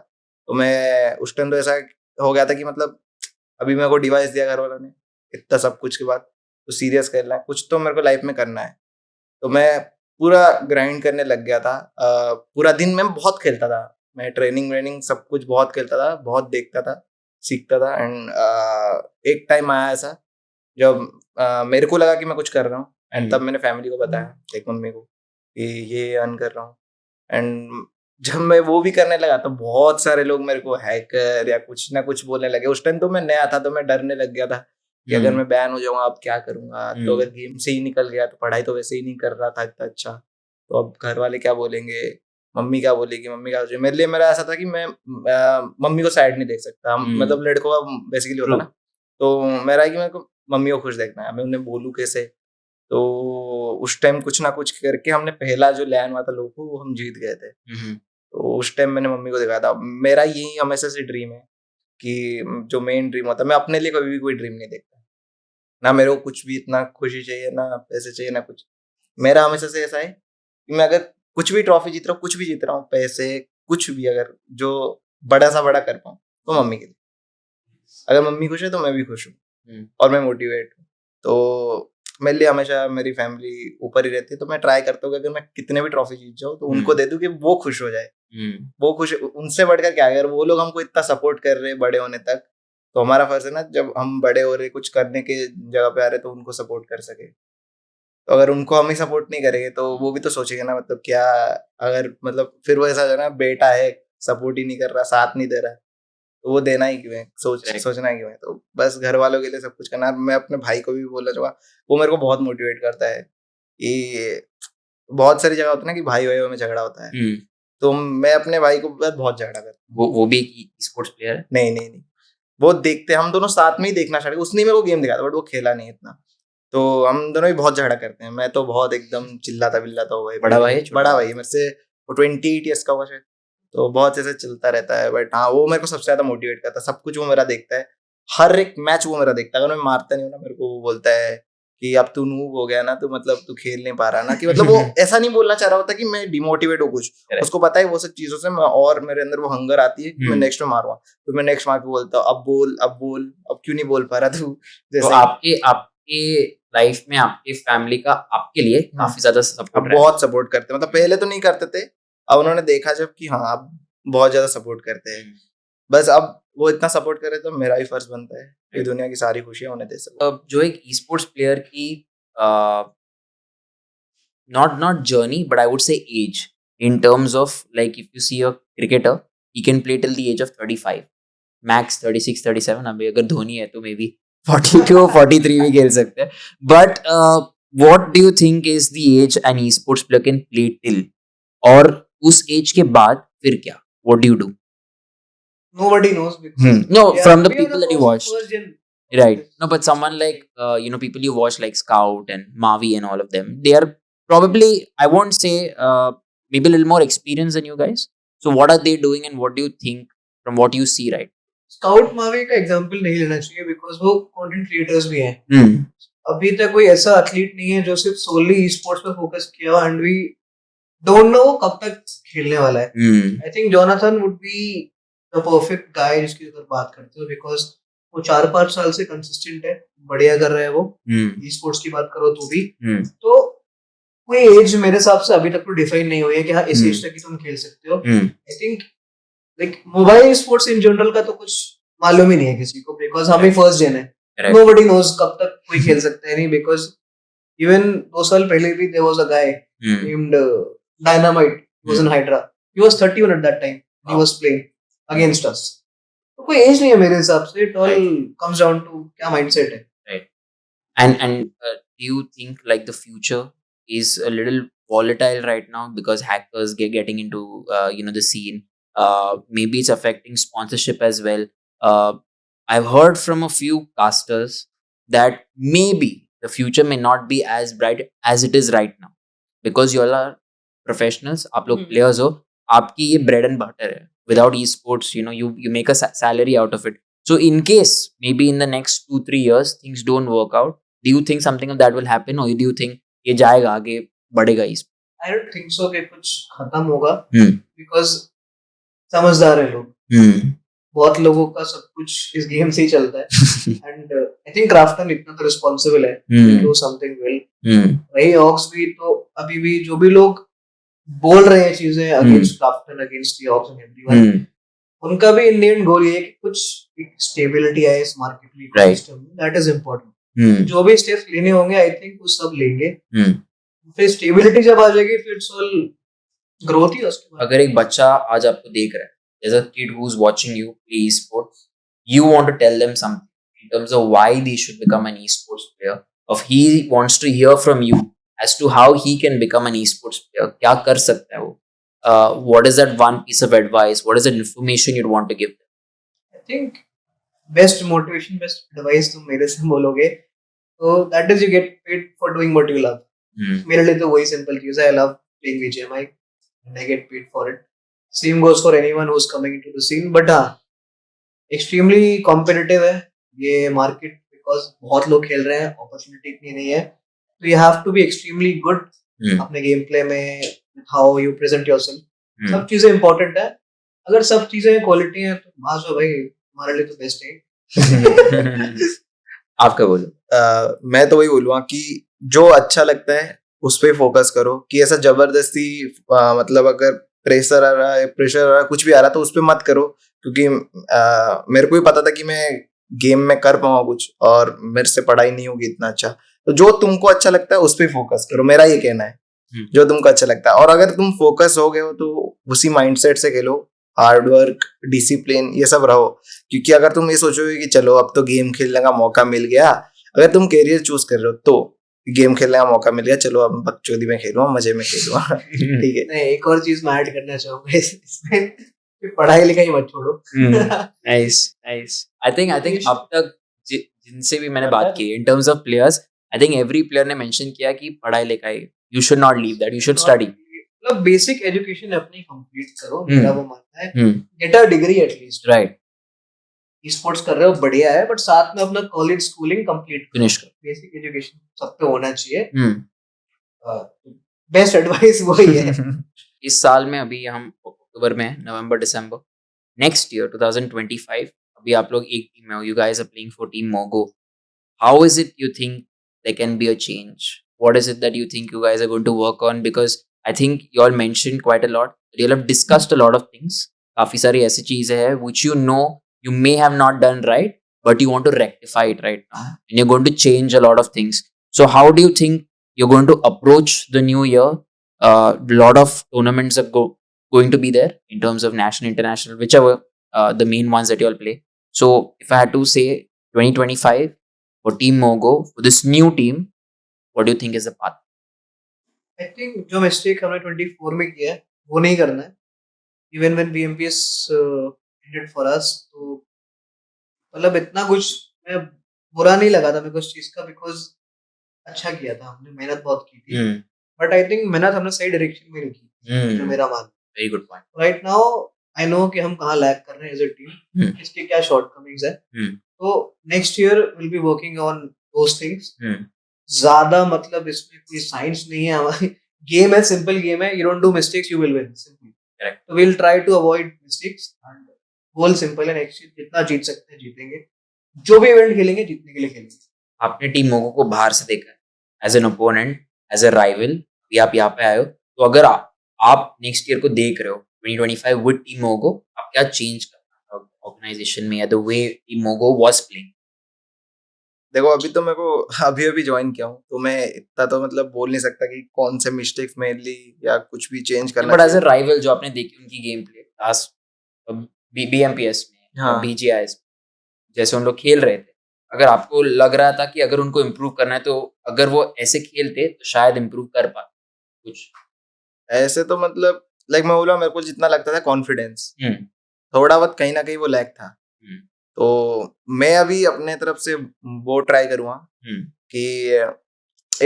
तो मैं उस टाइम तो ऐसा हो गया था कि मतलब अभी मेरे को डिवाइस दिया घर वालों ने, इतना सब कुछ के बाद तो सीरियस करना है, कुछ तो मेरे को लाइफ में करना है। तो मैं पूरा ग्राइंड करने लग गया था। पूरा दिन मैं बहुत खेलता था, मैं ट्रेनिंग सब कुछ बहुत खेलता था, बहुत देखता था, सीखता था। एंड एक टाइम आया ऐसा जब मेरे को लगा कि मैं कुछ कर रहा हूँ, एंड तब मैंने फैमिली को बताया, एक मम्मी को, कि ये अर्न कर रहा हूँ। एंड जब मैं वो भी करने लगा तो बहुत सारे लोग मेरे को हैकर या कुछ ना कुछ बोलने लगे। उस टाइम तो मैं नया था, तो मैं डरने लग गया था कि अगर मैं बैन हो जाऊंगा अब क्या करूंगा। तो अगर गेम से ही निकल गया तो पढ़ाई तो वैसे ही नहीं कर रहा था इतना अच्छा, तो अब घर वाले क्या बोलेंगे, मम्मी क्या बोलेगी, मम्मी क्या बोलेगी। मेरे लिए मेरा ऐसा था कि मैं मम्मी को साइड नहीं देख सकता। मतलब लड़कों का बेसिकली होता ना, तो मेरा है कि मेरे को मम्मी को खुश देखना है, मैं उन्हें बोलूँ कैसे। तो उस टाइम कुछ ना कुछ करके हमने पहला जो लैन हुआ था लोगों को, वो हम जीत गए थे। तो उस टाइम मैंने मम्मी को दिखाया था। मेरा यही हमेशा से ड्रीम है कि जो मेन ड्रीम होता है, मैं अपने लिए कभी भी कोई ड्रीम नहीं देखता ना। मेरे को कुछ भी इतना खुशी चाहिए ना, पैसे चाहिए ना कुछ। मेरा हमेशा से ऐसा है कि मैं अगर कुछ भी ट्रॉफी जीत रहा हूँ, कुछ भी जीत रहा हूँ, पैसे कुछ भी, अगर जो बड़ा सा बड़ा कर पाऊँ तो मम्मी के लिए। अगर मम्मी खुश है तो मैं भी खुश हूँ और मैं मोटिवेट हूँ। तो मेरे लिए हमेशा मेरी फैमिली ऊपर ही रहती है। तो मैं ट्राई करता हूँ कि अगर मैं कितने भी ट्रॉफी जीत जाऊँ तो उनको दे दूँ कि वो खुश हो जाए। वो खुश, उनसे बढ़कर क्या, अगर वो लोग हमको इतना सपोर्ट कर रहे हैं बड़े होने तक, तो हमारा फर्ज है ना, जब हम बड़े हो रहे, कुछ करने के जगह पे आ रहे, तो उनको सपोर्ट कर सके। तो अगर उनको हम ही सपोर्ट नहीं करेंगे तो वो भी तो सोचेंगे ना, मतलब क्या, अगर मतलब फिर वो ऐसा हो ना, बेटा है सपोर्ट ही नहीं कर रहा, साथ नहीं दे रहा, तो वो देना ही क्यों है, सोचना क्यों है। तो बस घर वालों के लिए सब कुछ करना। मैं अपने भाई को भी बोलना चाहूँगा, वो मेरे को बहुत मोटिवेट करता है। कि बहुत सारी जगह होती है ना कि भाई में झगड़ा होता है, तो मैं अपने भाई को बहुत झगड़ा करता हूँ। वो भी स्पोर्ट्स प्लेयर है? नहीं, वो देखते, हम दोनों साथ में ही देखना स्टार्ट। उसने मेरे को गेम दिखाया था, बट वो खेला नहीं इतना। तो हम दोनों भी बहुत झगड़ा करते हैं। मैं तो बहुत एकदम चिल्लाता बिल्लाता हूँ। बड़ा भाई मेरे से वो 28 ईयर्स का हुआ शायद। तो बहुत ऐसे चलता रहता है। बट हाँ, वो मेरे को सबसे ज्यादा मोटिवेट करता है। सब कुछ वो मेरा देखता है, हर एक मैच वो मेरा देखता है। अगर मैं मारता नहीं हूँ ना, मेरे को वो बोलता है कि अब तू नूब हो गया ना, तो मतलब तू खेल नहीं पा रहा ना। कि मतलब वो ऐसा नहीं बोलना चाह रहा होता कि मैं डिमोटिवेट हूँ कुछ। उसको पता है वो सब चीजों से मैं, और मेरे अंदर वो हंगर आती है कि मैं नेक्स्ट में मारूंगा। तो मैं नेक्स्ट मार के बोलता हूँ, अब बोल, अब क्यों नहीं बोल पा रहा तू। जैसे आपके आपके लाइफ में आपके फैमिली का आपके लिए काफी ज्यादा अब सपोर्ट रहा है? बहुत सपोर्ट करते हैं, मतलब पहले तो नहीं करते थे, अब उन्होंने देखा जब कि हाँ अब बहुत ज्यादा सपोर्ट करते हैं। बस अब वो इतना सपोर्ट करे तो मेरा ही फर्ज बनता है कि दुनिया की सारी खुशियां उन्हें दे सकूं। जो एक ई स्पोर्ट्स प्लेयर की not journey, but I would say age, in terms of, like, if you see a cricketer, he can play till the age of 35, max 36 37. अभी अगर धोनी है तो मे बी 42 43 भी खेल सकते हैं, but what do you think is the age an esports player can play till, और उस एज के बाद फिर क्या, what do you do? Nobody knows because No, we from the we are people that you watched, first gen. right? No, but someone like people you watch like Scout and Mavi and all of them, they are probably, I won't say maybe a little more experienced than you guys. So what are they doing and what do you think from what you see, right? Scout Mavi का एग्जांपल नहीं लेना चाहिए बिकॉज वो कंटेंट क्रिएटर्स भी हैं। Hmm. अभी तक कोई ऐसा एथलीट नहीं है जो सिर्फ सोली ई स्पोर्ट्स पे फोकस किया एंड वी डोंट नो कब तक खेलने वाला है। Hmm. I think Jonathan would be the perfect guy जिसकी अगर बात करते हो बिकॉज वो 4-5 साल से कंसिस्टेंट है, बढ़िया कर रहा है वो। Hmm. ई स्पोर्ट्स की बात करो तो भी Hmm. तो कोई एज मेरे हिसाब से अभी तक तो डिफाइन नहीं हुई है कि हाँ इस एज तक ही तुम खेल सकते हो। Hmm. I think like mobile sports in general का तो कुछ मालूम ही नहीं है किसी को बिकॉज हम ही फर्स्ट जेन है। Correct. नोबडी नोज कब तक कोई खेल सकता है नहीं बिकॉज इवन 2 साल पहले भी there was a guy Hmm. named Dynamite. He was in Hydra. He was 31 at that time. He was playing against us. तो कोई एज नहीं है मेरे हिसाब से। It all comes down to क्या माइंडसेट है। And do you think like the future is a little volatile right now because hackers getting into the scene? Maybe it's affecting sponsorship as well. I've heard from a few casters that maybe the future may not be as bright as it is right now because you all are professionals. आप लोग players हो, आपकी ये bread and butter है. Without esports, you make a salary out of it. So in case maybe in the next 2-3 years things don't work out, do you think something of that will happen, or do you think ये जाएगा आगे बढ़ेगा इस? आई डोंट थिंक सो कि कुछ खत्म होगा Hmm. बिकॉज समझदार है लोग। Hmm. बहुत लोगों का सब कुछ इस गेम से ही चलता है एंड आई थिंक क्राफ्टन इतना तो रिस्पांसिबल है Hmm. Do something well. Hmm. वही ऑक्स भी तो अभी भी जो भी लोग बोल रहे हैं चीजें against Krafton against the ox and everyone, Hmm. उनका भी इन द एंड गोल ये है कि कुछ स्टेबिलिटी आए इस मार्केट में, Right. इकोसिस्टम में। That is important. Hmm. जो भी स्टेप्स लेने होंगे आई थिंक वो सब लेंगे। Hmm. फिर स्टेबिलिटी जब आ जाएगी फिर इट्स ऑल ग्रोथ ही है उसके बाद। अगर एक बच्चा आज आपको देख रहा है, there's a kid who's watching you play esports, you want to tell them something in terms of why they should become an esports player, or he wants to hear from you as to how he can become an esports player, क्या कर सकता है वो? What is that one piece of advice? What is that information you'd want to give them? I think best motivation best advice तुम मेरे से बोलोगे तो that is you get paid for doing what you love. Hmm. मेरे लिए तो वही सिंपल चीज है। I love playing BGMI and I get paid for it. Same goes for anyone who is coming into the scene. But हाँ, एक्सट्रीमली कॉम्पिटिटिव है ये मार्केट बिकॉज बहुत लोग खेल रहे हैं, अपॉर्चुनिटी इतनी नहीं है। तो you have to be extremely good Hmm. अपने गेम प्ले में, how you present yourself. Hmm. सब चीजें इंपॉर्टेंट है। अगर सब चीजें क्वालिटी है तो मास हो भाई, हमारे लिए तो बेस्ट है। आपका बोलो। मैं तो वही बोलूँगा कि जो अच्छा लगता है उस पे फोकस करो, कि ऐसा जबरदस्ती मतलब अगर प्रेशर आ रहा है कुछ भी आ रहा है तो उस पे मत करो, क्योंकि मेरे को भी पता था कि मैं गेम में कर पाऊंगा कुछ और मेरे से पढ़ाई नहीं होगी इतना अच्छा। तो जो तुमको अच्छा लगता है उस पे फोकस करो, मेरा ये कहना है। जो तुमको अच्छा लगता है, और अगर तुम फोकस हो गए हो तो उसी माइंडसेट से खेलो, हार्ड वर्क, डिसिप्लिन, ये सब रहो। क्योंकि अगर तुम ये सोचोगे कि चलो अब तो गेम खेलने का मौका मिल गया, अगर तुम कैरियर चूज कर रहे हो तो गेम खेलने का मौका मिल गया, चलो अब बकचोदी में खेलूंगा, मजे में खेलूंगा। ठीक है। नहीं, एक और चीज मैं ऐड करना चाहूंगा इसमें, कि पढ़ाई लिखाई मत छोड़ो। Nice nice. आई थिंक अब तक जिनसे भी मैंने बात की in terms of players, I think every player ने मेंशन किया कि पढ़ाई लिखाई, you should not leave that, you should study. मतलब बेसिक एजुकेशन अपनी कंप्लीट करो, मेरा वो मानना है। Get a degree at least. Right. Sports कर रहे हो बढ़िया है, बट साथ में अपना कॉलेज स्कूलिंग कंप्लीट फिनिश कर। बेसिक एजुकेशन सब पे होना चाहिए। बेस्ट एडवाइस वही है। इस साल में अभी हम अक्टूबर में, नवंबर दिसंबर, नेक्स्ट ईयर 2025 अभी आप लोग एक टीम में हो, you guys are playing for team Mogo. How is it you think there can be a change? What is it that you think you guys are going to work on? Because I think you all mentioned quite a lot. You all have discussed a lot of things. काफी सारी ऐसी चीजें हैं which you know you may have not done right, but you want to rectify it right now, and you're going to change a lot of things. So how do you think you're going to approach the new year? A lot of tournaments are going to be there in terms of national, international, whichever the main ones that you all play. So if I had to say 2025 for Team Mogo, for this new team, what do you think is the path? I think जो मिस्टेक हमने 24 में किया है वो नहीं करना है. Even when BMPS ended for us, तो मतलब इतना कुछ मैं बुरा नहीं लगा था मेरे को इस चीज का, बिकॉज अच्छा किया था हमने, मेहनत बहुत की थी. बट आई थिंक मेहनत हमने सही डायरेक्शन में नहीं की, जो मेरा मान. Very good point. Right now I know कि हम कहाँ लैग कर रहे हैं एज अ टीम, इसके क्या शॉर्टकमिंग्स है. तो next year will be working on those things. ज्यादा मतलब इसमें कोई साइंस नहीं है. हमारी गेम है, सिंपल गेम है. You don't do mistakes, you will win. Simple. Correct. तो will try to avoid mistakes and goal simple है. नेक्स्ट ईयर जितना जीत सकते हैं जीतेंगे. जो भी इवेंट खेलेंगे जीतने के लिए खेलेंगे. आपने टीम मोगो को बाहर से देखा है, as an opponent, as a rival, भी आप यहाँ पे आए हो. तो अगर आप नेक्स्ट ईयर को देख रहे हो 2025 विद टीम मोगो, आप क्या चेंज करना ऑर्गेनाइजेशन में या the way team Mogo was playing? देखो अभी तो मेरे को अभी जॉइन किया हूँ, तो मैं इतना तो मतलब बोल नहीं सकता कि कौन से मिस्टेक्स मेनली या कुछ भी चेंज करना. बट एज ए राइवल जो आपने देखी उनकी गेम प्ले लास्ट बीएमपीएस में, हाँ. बीजीआईएस में, जैसे उन लोग खेल रहे थे, अगर आपको लग रहा था कि अगर उनको इम्प्रूव करना है, तो अगर वो ऐसे खेलते तो शायद इम्प्रूव कर पाते कुछ? ऐसे तो मतलब लाइक मैं बोला, मेरे को जितना लगता था कॉन्फिडेंस थोड़ा बहुत कहीं ना कहीं वो लैग था. तो मैं अभी अपने तरफ से वो ट्राई करूंगा कि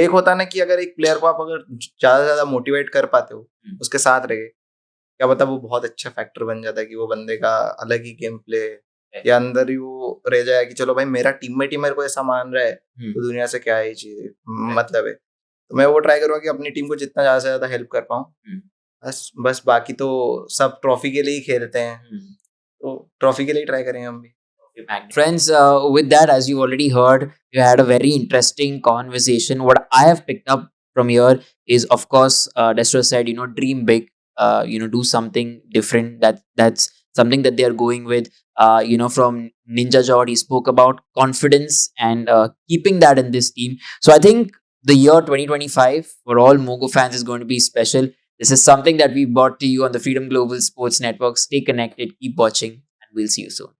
एक होता ना कि अगर एक प्लेयर को आप अगर ज्यादा से ज्यादा मोटिवेट कर पाते हो, उसके साथ रहे, क्या पता वो बहुत अच्छा फैक्टर बन जाता है कि वो बंदे का अलग ही गेम प्ले या अंदर ही वो रह जाए कि चलो भाई मेरा टीममेट ही मेरे को ऐसा मान रहा है, तो दुनिया से क्या ही चीज मतलब है. तो मैं वो ट्राई करूंगा कि अपनी टीम को जितना ज्यादा से ज्यादा हेल्प कर पाऊँ. बस बाकी तो सब ट्रॉफी के लिए ही खेलते हैं, तो ट्रॉफी के लिए ट्राई करेंगे हम भी. Friends, with that, as you already heard, you had a very interesting conversation. What I have picked up from here is, of course, Destro said, dream big, do something different. That's something that they are going with. From Ninja Jord, he spoke about confidence and keeping that in this team. So I think the year 2025 for all Mogo fans is going to be special. This is something that we brought to you on the Freedom Global Sports Network. Stay connected, keep watching, and we'll see you soon.